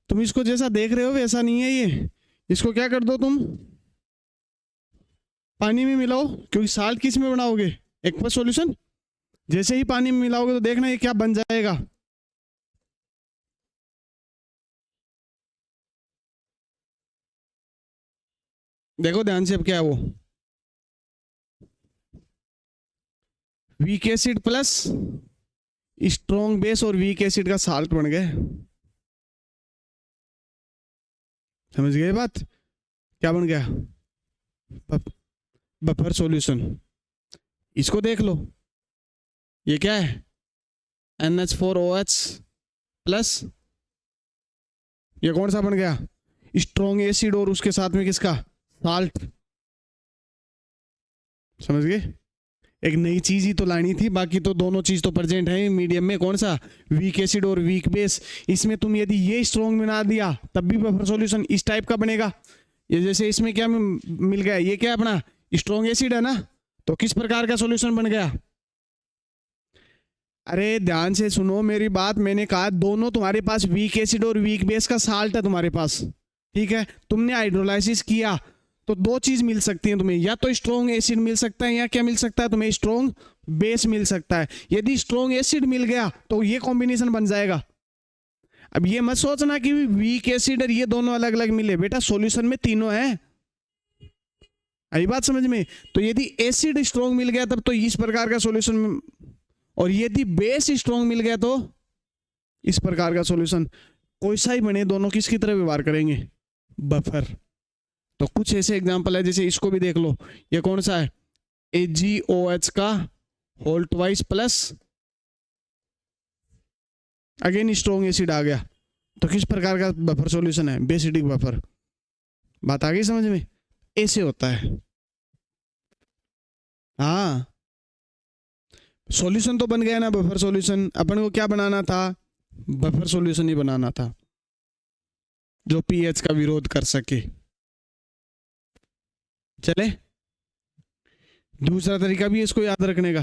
तुम इसको जैसा देख रहे हो वैसा नहीं है ये। इसको क्या कर दो तुम, पानी में मिलाओ, क्योंकि साल्ट किस में बनाओगे? Aqueous solution. जैसे ही पानी में मिलाओगे तो देखना ये क्या बन जाएगा। देखो ध्यान से, अब क्या है वो, week acid plus strong base और वीक एसिड का साल्ट बन गए। समझ गए बात? क्या बन गया? Buffer solution. इसको देख लो, ये क्या है? NH4OH प्लस, ये कौन सा बन गया? स्ट्रॉन्ग एसिड और उसके साथ में किसका? साल्ट। समझ गए? एक नई चीज ही तो लानी थी, बाकी तो दोनों चीज तो प्रेजेंट है मीडियम में। कौन सा? वीक एसिड और वीक बेस। इसमें तुम यदि ये स्ट्रॉन्ग बना दिया तब भी बफर सॉल्यूशन इस टाइप का बनेगा। ये जैसे इसमें क्या मिल गया, ये क्या अपना स्ट्रॉन्ग एसिड है ना, तो किस प्रकार का सॉल्यूशन बन गया? अरे ध्यान से सुनो मेरी बात, मैंने कहा दोनों तुम्हारे पास वीक एसिड और वीक बेस का साल्ट है तुम्हारे पास, ठीक है? तुमने हाइड्रोलाइसिस किया तो दो चीज मिल सकती है तुम्हें, या तो स्ट्रॉन्ग एसिड मिल सकता है, या क्या मिल सकता है तुम्हें? स्ट्रॉन्ग बेस मिल सकता है। यदि स्ट्रॉन्ग एसिड मिल गया तो ये कॉम्बिनेशन बन जाएगा। अब ये मत सोचना कि वीक एसिड और ये दोनों अलग अलग मिले, बेटा सॉल्यूशन में तीनों है। आई बात समझ में? तो यदि एसिड स्ट्रॉन्ग मिल गया तब तो इस प्रकार का सॉल्यूशन, और यदि बेस स्ट्रॉन्ग मिल गया तो इस प्रकार का सॉल्यूशन। कोई सा ही बने, दोनों किसकी तरह व्यवहार करेंगे? बफर। तो कुछ ऐसे एग्जांपल है, जैसे इसको भी देख लो, ये कौन सा है? AgOH का whole twice plus again strong acid आ गया। तो किस प्रकार का बफर सॉल्यूशन है? Basic buffer. बात आ गई समझ में? ऐसे होता है। हाँ, सॉल्यूशन तो बन गया ना बफर सॉल्यूशन। अपन को क्या बनाना था? बफर सॉल्यूशन ही बनाना था जो पीएच का विरोध कर सके। चले, दूसरा तरीका भी है इसको याद रखने का।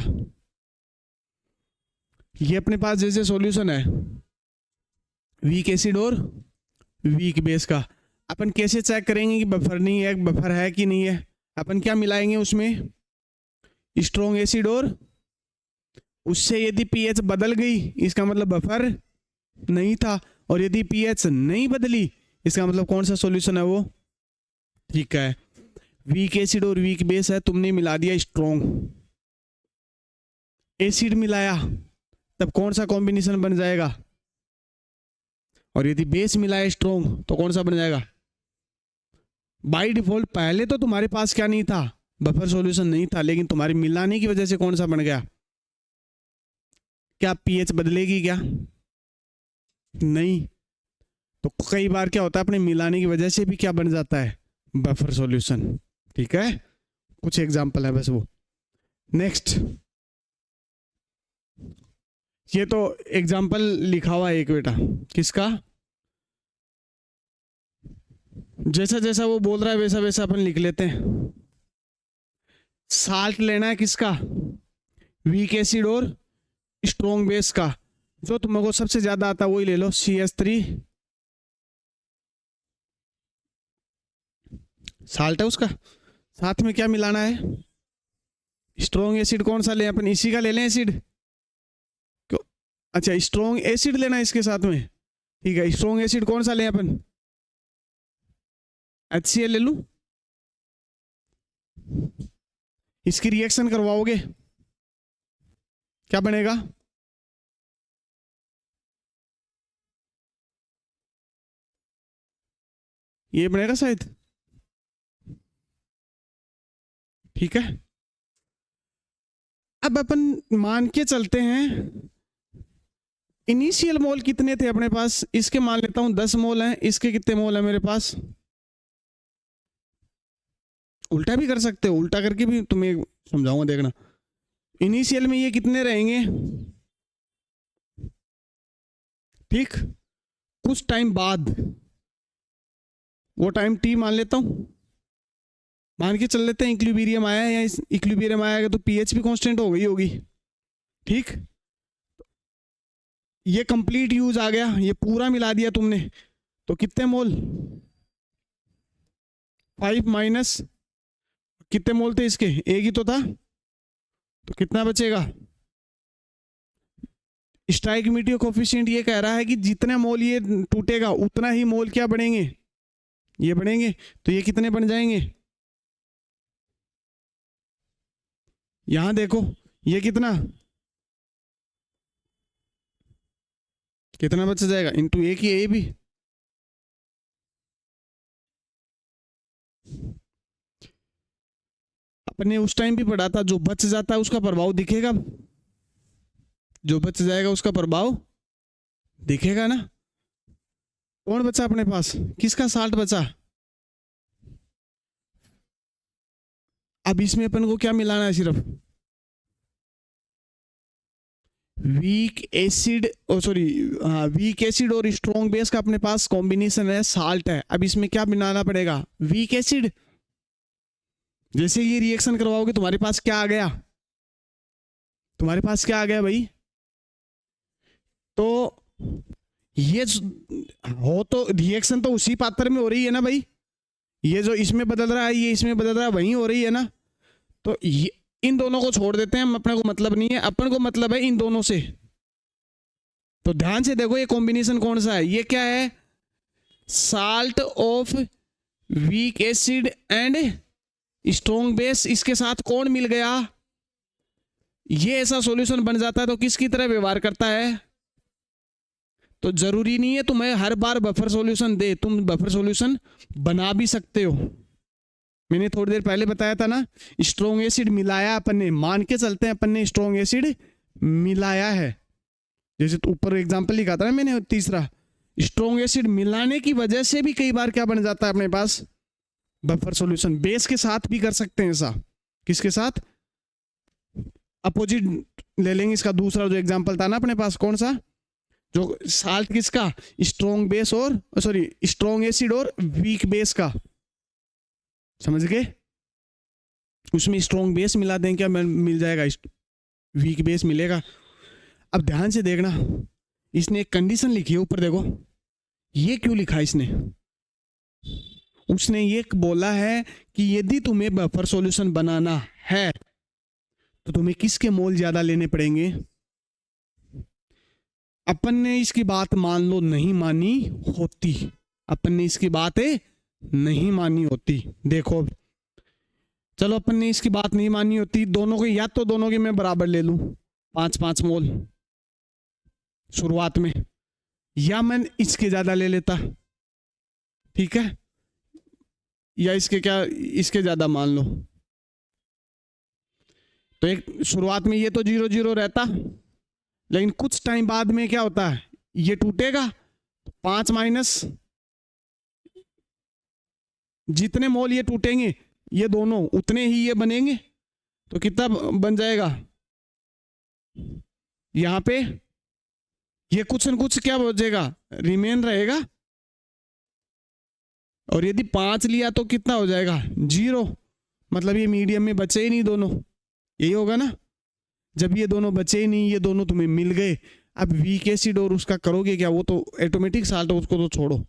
ये अपने पास जैसे सॉल्यूशन है वीक एसिड और वीक बेस का, अपन कैसे चेक करेंगे कि बफर नहीं है, बफर है कि नहीं है? अपन क्या मिलाएंगे उसमें? स्ट्रॉन्ग एसिड, और उससे यदि पीएच बदल गई इसका मतलब बफर नहीं था, और यदि पीएच नहीं बदली इसका मतलब कौन सा सॉल्यूशन है वो? ठीक है, वीक एसिड और वीक बेस है, तुमने मिला दिया स्ट्रॉन्ग एसिड मिलाया, तब कौन सा कॉम्बिनेशन बन जाएगा? और यदि बेस मिलाया स्ट्रॉन्ग तो कौन सा बन जाएगा? बाय डिफॉल्ट पहले तो तुम्हारे पास क्या नहीं था? बफर सॉल्यूशन नहीं था, लेकिन तुम्हारे मिलाने की वजह से कौन सा बन गया? क्या पीएच बदलेगी क्या? नहीं। तो कई बार क्या होता है अपने मिलाने की वजह से भी क्या बन जाता है? Buffer solution. ठीक है, कुछ एग्जांपल है बस वो। नेक्स्ट, ये तो एग्जांपल लिखा हुआ है एक बेटा, किसका? जैसा जैसा वो बोल रहा है वैसा वैसा अपन लिख लेते हैं। साल्ट लेना है किसका? वीक एसिड और स्ट्रॉन्ग बेस का। जो तुमको सबसे ज्यादा आता है वही ले लो, CH3 साल्ट है उसका। साथ में क्या मिलाना है? स्ट्रॉन्ग एसिड कौन सा ले अपन? इसी का ले लें एसिड क्यों? अच्छा, स्ट्रॉन्ग एसिड लेना है इसके साथ में। ठीक है, स्ट्रॉन्ग एसिड कौन सा लें अपन? HCl ले लूं? इसकी रिएक्शन करवाओगे, क्या बनेगा? ये बनेगा शायद। ठीक है, अब अपन मान के चलते हैं इनिशियल मोल कितने थे अपने पास? इसके मान लेता हूं 10 मोल हैं। इसके कितने मोल हैं मेरे पास? उल्टा भी कर सकते हो, उल्टा करके भी तुम्हें समझाऊंगा, देखना। इनिशियल में ये कितने रहेंगे? ठीक, कुछ टाइम बाद, वो टाइम T मान लेता हूं, मान के चल लेते हैं इक्विलिब्रियम आया है, या इक्विलिब्रियम आएगा तो पीएच भी कांस्टेंट हो गई होगी। ठीक, ये कंप्लीट यूज आ गया, ये पूरा मिला दिया तुमने, तो कितने मोल? 5 माइनस कितने मोल थे इसके? एक ही तो था, तो कितना बचेगा? स्टोइकियोमेट्री कोफिशिएंट ये कह रहा है कि जितना मोल ये टूटेगा उतना ही मोल क्या बढ़ेंगे? ये बढ़ेंगे। तो ये कितने बन जाएंगे? यहां देखो, ये कितना कितना बच जाएगा? इंटू एक ही ए भी। अपने उस टाइम भी पढ़ा था, जो बच जाता है उसका प्रभाव दिखेगा, जो बच जाएगा उसका प्रभाव दिखेगा ना। कौन बचा अपने पास? किसका साल्ट बचा? अब इसमें अपन को क्या मिलाना है? सिर्फ weak acid, sorry weak acid और स्ट्रॉन्ग बेस का अपने पास कॉम्बिनेशन है, साल्ट है। अब इसमें क्या मिलाना पड़ेगा? Weak acid. जैसे ये रिएक्शन करवाओगे तुम्हारे पास क्या आ गया? तुम्हारे पास क्या आ गया भाई? तो ये हो तो रिएक्शन तो उसी पात्र में हो रही है ना भाई। ये जो इसमें बदल रहा है, ये इसमें बदल रहा है, वहीं हो रही है ना। तो ये इन दोनों को छोड़ देते हैं, अपने को मतलब नहीं है, अपन को मतलब है इन दोनों से। तो ध्यान से देखो ये कॉम्बिनेशन कौन सा है? ये क्या है? Salt of weak acid and strong base. इसके साथ कौन मिल गया? ये ऐसा सॉल्यूशन बन जाता है तो किसकी तरह व्यवहार करता है? तो जरूरी नहीं है तुम्हें हर बार बफर सॉल्यूशन दे, तुम बफर सॉल्यूशन बना भी सकते हो। मैंने थोड़ी देर पहले बताया था ना, स्ट्रॉन्ग एसिड मिलाया अपन ने, मान के चलते हैं अपन ने स्ट्रॉन्ग एसिड मिलाया है। जैसे तो ऊपर एग्जांपल लिखा था ना मैंने तीसरा, स्ट्रॉन्ग एसिड मिलाने की वजह से भी कई बार क्या बन जाता है अपने पास, बफर सॉल्यूशन। बेस के साथ भी कर सकते हैं ऐसा। किसके साथ? अपोजिट ले लेंगे इसका दूसरा जो एग्जांपल था ना अपने पास, कौन सा, जो साल्ट किसका, स्ट्रॉन्ग बेस और सॉरी स्ट्रॉन्ग एसिड और वीक बेस का, समझ गए? उसमें स्ट्रॉन्ग बेस मिला दें, क्या मिल जाएगा, वीक बेस मिलेगा। अब ध्यान से देखना, इसने एक कंडीशन लिखी है ऊपर, देखो ये क्यों लिखा इसने। उसने ये बोला है कि यदि तुम्हें बफर सॉल्यूशन बनाना है तो तुम्हें किसके मोल ज्यादा लेने पड़ेंगे। अपन ने इसकी बात मान लो नहीं मानी होती, अपन ने इसकी बात नहीं मानी होती। देखो चलो अपन ने इसकी बात नहीं मानी होती, दोनों को या तो दोनों के मैं बराबर ले लूं 5-5 मोल शुरुआत में, या मैं इसके ज्यादा ले लेता, ठीक है, या इसके क्या, इसके ज्यादा मान लो। तो एक शुरुआत में ये तो 0-0 रहता, लेकिन कुछ टाइम बाद में क्या होता है, ये टूटेगा, 5 माइनस जितने मोल ये टूटेंगे ये दोनों उतने ही ये बनेंगे। तो कितना बन जाएगा यहां पे, ये कुछ न कुछ क्या बचेगा, रिमेन रहेगा। और यदि 5 लिया तो कितना हो जाएगा, 0, मतलब ये मीडियम में बचे ही नहीं दोनों, यही होगा ना। जब ये दोनों बचे ही नहीं, ये दोनों तुम्हें मिल गए, अब वीक एसिड और उसका करोगे क्या, वो तो ऑटोमेटिक साल्ट है, उसको तो छोड़ो।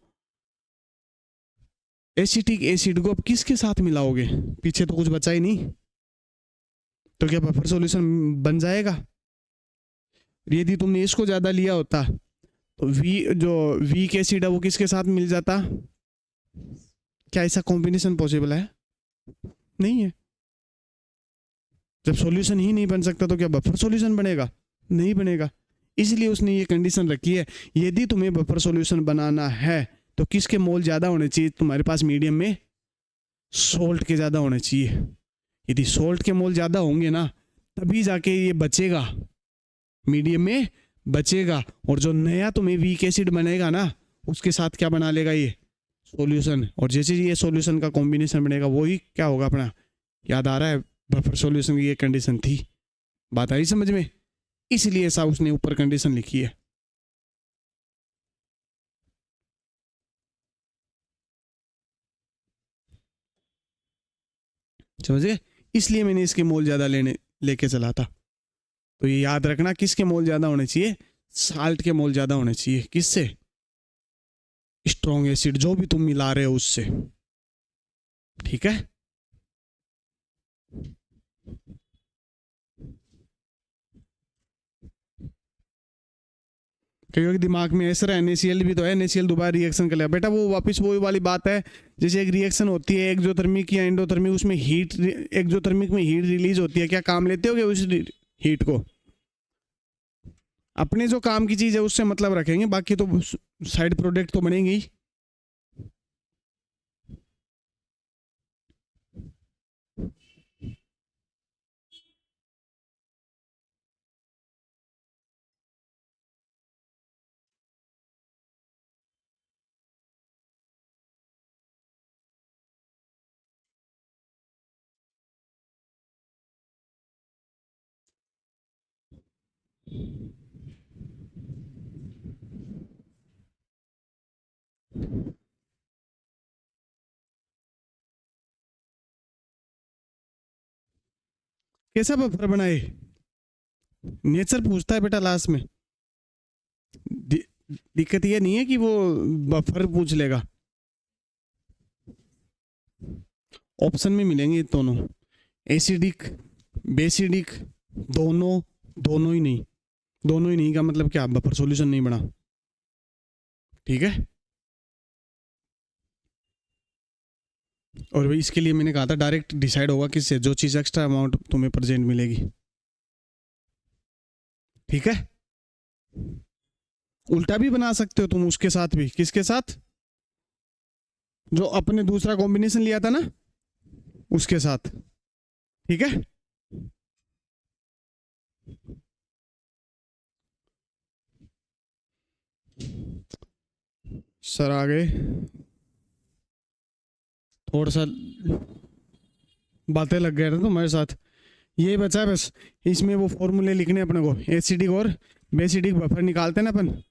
एसिटिक एसिड को अब किसके साथ मिलाओगे, पीछे तो कुछ बचा ही नहीं, तो क्या बफर सॉल्यूशन बन जाएगा। यदि तुमने इसको ज्यादा लिया होता तो जो वीक एसिड है वो किसके साथ मिल जाता। क्या ऐसा कॉम्बिनेशन पॉसिबल है? नहीं है। जब सॉल्यूशन ही नहीं बन सकता तो क्या बफर सॉल्यूशन बनेगा? नहीं बनेगा। इसलिए उसने ये कंडीशन रखी है, यदि तुम्हें बफर सॉल्यूशन बनाना है तो किसके मोल ज्यादा होने चाहिए तुम्हारे पास मीडियम में, सोल्ट के ज्यादा होने चाहिए। यदि सोल्ट के मोल ज्यादा होंगे ना तभी जाके ये बचेगा, मीडियम में बचेगा, और जो नया तुम्हें वीक एसिड बनेगा ना उसके साथ क्या बना लेगा ये सॉल्यूशन, और जैसे ये सॉल्यूशन का कॉम्बिनेशन बनेगा वही क्या होगा अपना, याद आ रहा है बफर सॉल्यूशन की ये कंडीशन थी, बात आई समझ में। इसलिए ऐसा उसने ऊपर कंडीशन लिखी है। समझ गए? इसलिए मैंने इसके मोल ज्यादा लेके चला था। तो ये याद रखना, किसके मोल ज्यादा होने चाहिए, साल्ट के मोल ज्यादा होने चाहिए। किससे? स्ट्रॉन्ग एसिड जो भी तुम मिला रहे हो उससे, ठीक है। क्योंकि दिमाग में ऐसा NaCl भी तो है, NaCl दोबारा रिएक्शन कर लेगा बेटा, वो वापस वही वाली बात है। जैसे एक रिएक्शन होती है एक्सोथर्मिक या एंडोथर्मिक, उसमें हीट, एक्सोथर्मिक में हीट रिलीज होती है, क्या काम लेते होगे उस हीट को, अपने जो काम की चीज है उससे मतलब रखेंगे, बाकी तो साइड प्रोडक्ट तो बनेंगे ही। कैसा बफर बनाए, नेचर पूछता है बेटा लास्ट में। दिक्कत ये नहीं है कि वो बफर पूछ लेगा, ऑप्शन में मिलेंगे दोनों, एसिडिक बेसिडिक, दोनों ही नहीं। दोनों ही नहीं का मतलब क्या, बफर सॉल्यूशन नहीं बना, ठीक है। और इसके लिए मैंने कहा था डायरेक्ट डिसाइड होगा किससे, जो चीज एक्स्ट्रा अमाउंट तुम्हें प्रेजेंट मिलेगी, ठीक है। उल्टा भी बना सकते हो तुम उसके साथ भी, किसके साथ, जो अपने दूसरा कॉम्बिनेशन लिया था ना, उसके साथ, ठीक है। सर आ गए, थोड़ा सा बातें लग गए ना तुम्हारे साथ, ये बचा है बस। इसमें वो फॉर्मूले लिखने अपने को, एसिडिक और बेसिडिक बफर निकालते हैं ना अपन,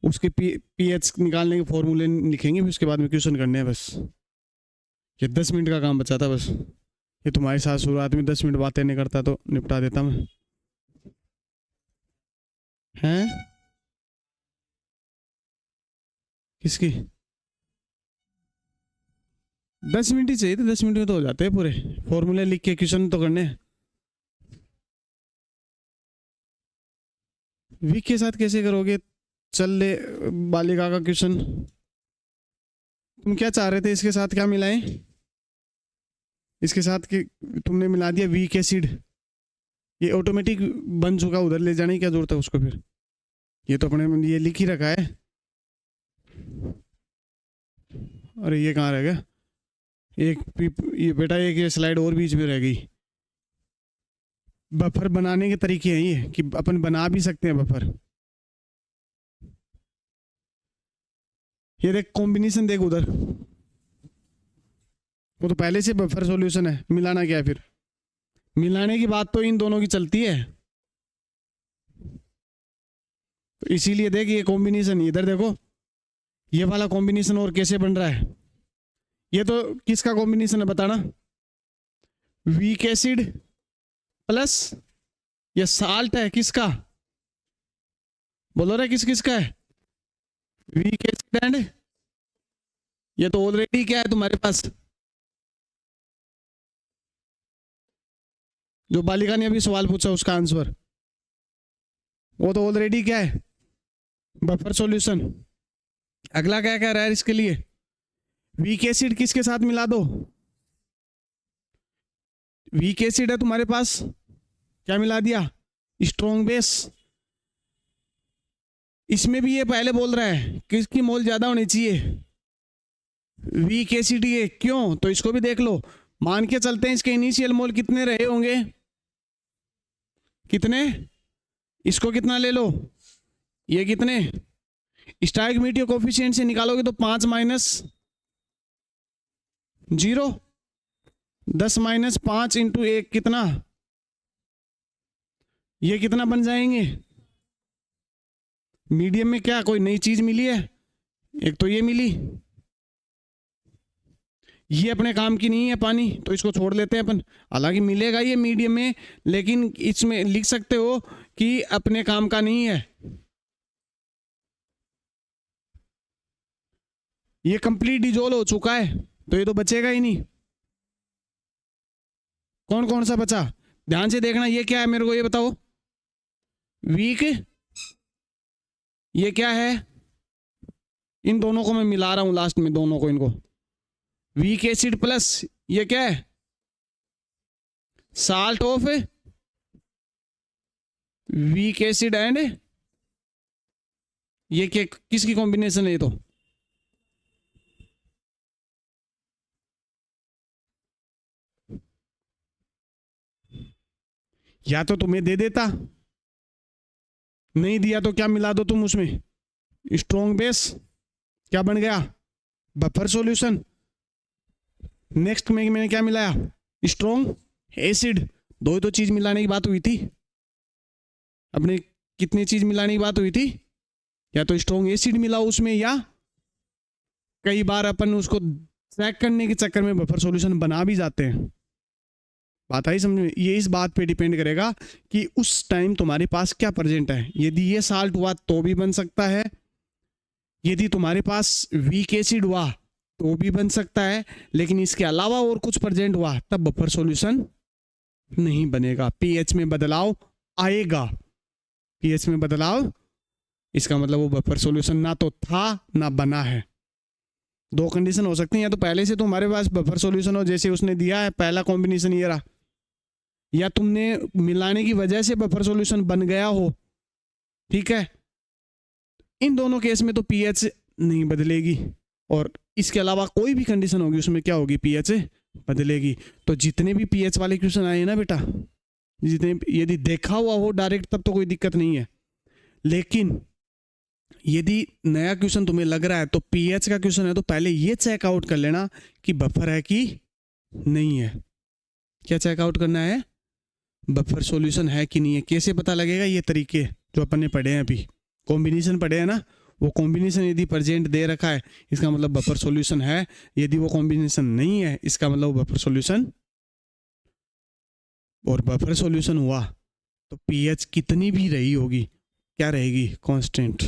उसके पीएच निकालने के फॉर्मूले लिखेंगे, फिर उसके बाद में क्वेश्चन करने हैं बस। ये 10 मिनट का काम बचा था बस। ये तुम्हारे साथ शुरुआत में 10 मिनट बातें नहीं करता तो निपटा देता मैं, हैं? किसकी? 10 मिनट ही चाहिए थे, 10 मिनट में तो हो जाते हैं पूरे। फॉर्मूले लिख के क्वेश्चन तो करने हैं। वीक के साथ कैसे करोगे? चल ले बालिका का क्वेश्चन। तुम क्या चाह रहे थे, इसके साथ क्या मिलाएं? इसके साथ कि तुमने मिला दिया वीक एसिड, ये ऑटोमेटिक बन चुका, उधर ले जाने की क्या जरूरत है उसको फिर? ये तो अपने ये लिख ही रखा है। अरे ये कहाँ रह गया? ये बेटा एक ये स्लाइड और बीच में रह गई। बफर बनाने के तरीके हैं ये, कि अपन बना भी सकते हैं बफर। ये देख कॉम्बिनेशन देख उधर, वो तो पहले से बफर सॉल्यूशन है, मिलाना क्या है फिर? मिलाने की बात तो इन दोनों की चलती है, तो इसीलिए देख ये कॉम्बिनेशन, इधर देखो ये वाला कॉम्बिनेशन और कैसे बन रहा है। ये तो किसका कॉम्बिनेशन है बताना? वीक एसिड प्लस ये साल्ट है, किसका? बोलो रे किस किसका है? वीक एसिड एंड ये तो ऑलरेडी क्या है तुम्हारे पास, जो बालिका ने अभी सवाल पूछा उसका आंसर, वो तो ऑलरेडी क्या है, बफर सॉल्यूशन। अगला क्या कह रहा है इसके लिए? वीक एसिड किसके साथ मिला दो? वीक एसिड है तुम्हारे पास, क्या मिला दिया? Strong base. इसमें भी ये पहले बोल रहा है किसकी मोल ज्यादा होनी चाहिए, वीक एसिड ये, क्यों? तो इसको भी देख लो, मान के चलते हैं इसके इनिशियल मोल कितने रहे होंगे, कितने? इसको कितना ले लो, ये कितने? स्टोइकोमेट्रिक कोफिशिएंट से निकालोगे तो 5 माइनस 0, 10 माइनस 5 इंटू 1 कितना? ये कितना बन जाएंगे? मीडियम में क्या कोई नई चीज मिली है? एक तो ये मिली, ये अपने काम की नहीं है पानी, तो इसको छोड़ लेते हैं अपन। हालांकि मिलेगा ये मीडियम में, लेकिन इसमें लिख सकते हो कि अपने काम का नहीं है। ये कंप्लीट डिजोल्व हो चुका है, तो ये तो बचेगा ही नहीं। कौन कौन सा बचा? ध्यान से देखना, ये क्या है मेरे को ये बताओ। वीक, ये क्या है? इन दोनों को मैं मिला रहा हूं लास्ट में, दोनों को, इनको। वीक एसिड प्लस ये क्या है? Salt of weak acid and ये क्या, किसकी कॉम्बिनेशन है ये? तो या तो तुम्हें दे देता, नहीं दिया तो क्या मिला दो तुम उसमें? स्ट्रॉन्ग बेस, क्या बन गया? Buffer solution. नेक्स्ट में मैंने क्या मिलाया? Strong acid. दो ही तो चीज मिलाने की बात हुई थी अपने, कितनी चीज मिलाने की बात हुई थी? या तो स्ट्रॉन्ग एसिड मिलाओ उसमें, या कई बार अपन उसको चेक करने के चक्कर में बफर सॉल्यूशन बना भी जाते हैं। बात आई समझ में? ये इस बात पे डिपेंड करेगा कि उस टाइम तुम्हारे पास क्या प्रेजेंट है। यदि ये साल्ट हुआ तो भी बन सकता है, यदि तुम्हारे पास वीक एसिड हुआ तो भी बन सकता है, लेकिन इसके अलावा और कुछ प्रेजेंट हुआ तब बफर सॉल्यूशन नहीं बनेगा। पीएच में बदलाव आएगा, पीएच में बदलाव, इसका मतलब वो बफर सॉल्यूशन ना तो था ना बना है। दो कंडीशन हो सकती हैं, या तो पहले से तुम्हारे पास बफर सॉल्यूशन हो जैसे उसने दिया है, पहला कॉम्बिनेशन ये रहा, या तुमने मिलाने की वजह से बफर सॉल्यूशन बन गया हो। ठीक है, इन दोनों केस में तो पीएच नहीं बदलेगी, और इसके अलावा कोई भी कंडीशन होगी उसमें क्या होगी? पीएच बदलेगी। तो जितने भी पीएच वाले क्वेश्चन आए ना बेटा, जितने यदि देखा हुआ हो डायरेक्ट तब तो कोई दिक्कत नहीं है, लेकिन यदि नया क्वेश्चन तुम्हें लग रहा है तो पीएच का क्वेश्चन है तो पहले ये चेकआउट कर लेना कि बफर है कि नहीं है। क्या चेकआउट करना है? बफर सॉल्यूशन है कि नहीं है। कैसे पता लगेगा? ये तरीके जो अपन ने पढ़े हैं अभी, कॉम्बिनेशन पढ़े हैं ना, वो कॉम्बिनेशन यदि प्रेजेंट दे रखा है इसका मतलब बफर सॉल्यूशन है, यदि वो कॉम्बिनेशन नहीं है इसका मतलब बफर सॉल्यूशन, और बफर सॉल्यूशन हुआ तो पीएच कितनी भी रही होगी क्या रहेगी? कांस्टेंट।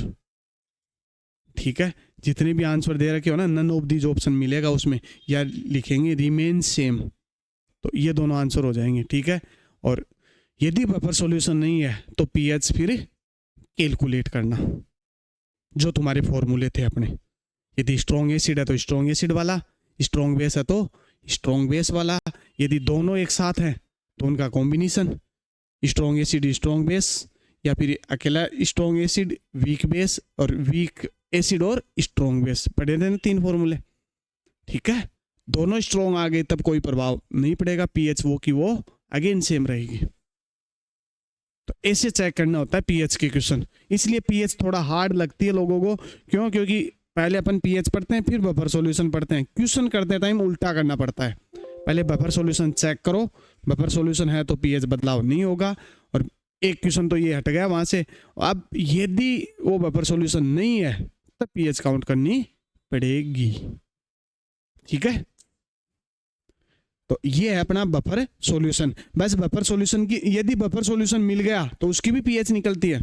ठीक है, जितने भी आंसर दे रखे हो ना, नन ऑफ दीज ऑप्शन मिलेगा उसमें, या लिखेंगे रिमेन सेम, तो ये दोनों आंसर हो जाएंगे। ठीक है, और यदि बफर सॉल्यूशन नहीं है तो पीएच फिर कैलकुलेट करना जो तुम्हारे फॉर्मूले थे अपने। यदि स्ट्रॉन्ग एसिड है तो स्ट्रॉन्ग एसिड वाला, स्ट्रॉन्ग बेस है तो स्ट्रॉन्ग बेस वाला, यदि दोनों एक साथ हैं तो उनका combination, strong acid strong base, या फिर अकेला स्ट्रॉन्ग एसिड वीक बेस, और वीक एसिड और स्ट्रॉन्ग बेस। पढ़े थे ना 3 फॉर्मूले। ठीक है, दोनों स्ट्रॉन्ग आ गए तब कोई प्रभाव नहीं पड़ेगा, पीएच वो की वो अगेन सेम रहेगी। तो ऐसे चेक करना होता है पीएच के क्वेश्चन। इसलिए पीएच थोड़ा हार्ड लगती है लोगों को, क्यों? क्योंकि पहले अपन पीएच पढ़ते हैं फिर बफर सॉल्यूशन पढ़ते हैं। क्वेश्चन करते टाइम उल्टा करना पड़ता है, पहले बफर सॉल्यूशन चेक करो, बफर सॉल्यूशन है तो पीएच बदलाव नहीं होगा, और एक क्वेश्चन तो ये हट गया वहां से। अब यदि वो बफर सॉल्यूशन नहीं है तब पीएच काउंट करनी पड़ेगी। ठीक है, तो ये है अपना बफर सॉल्यूशन। बस बफर सॉल्यूशन की, यदि बफर सॉल्यूशन मिल गया तो उसकी भी पीएच निकलती है।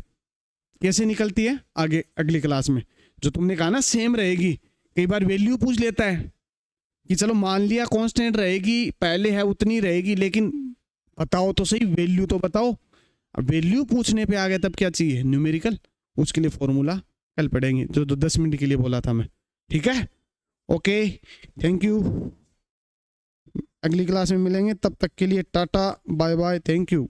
कैसे निकलती है? आगे अगली क्लास में। जो तुमने कहा ना सेम रहेगी, कई बार वैल्यू पूछ लेता है कि चलो मान लिया कांस्टेंट रहेगी, पहले है उतनी रहेगी, लेकिन बताओ तो सही, वैल्यू तो बताओ। अब वैल्यू पूछने पे आ गया तब क्या चाहिए? न्यूमेरिकल। उसके लिए फॉर्मूला कल पढ़ेंगे, जो 10 मिनट के लिए बोला था मैं। ठीक है, ओके, थैंक यू। अगली क्लास में मिलेंगे, तब तक के लिए tata bye bye, thank you.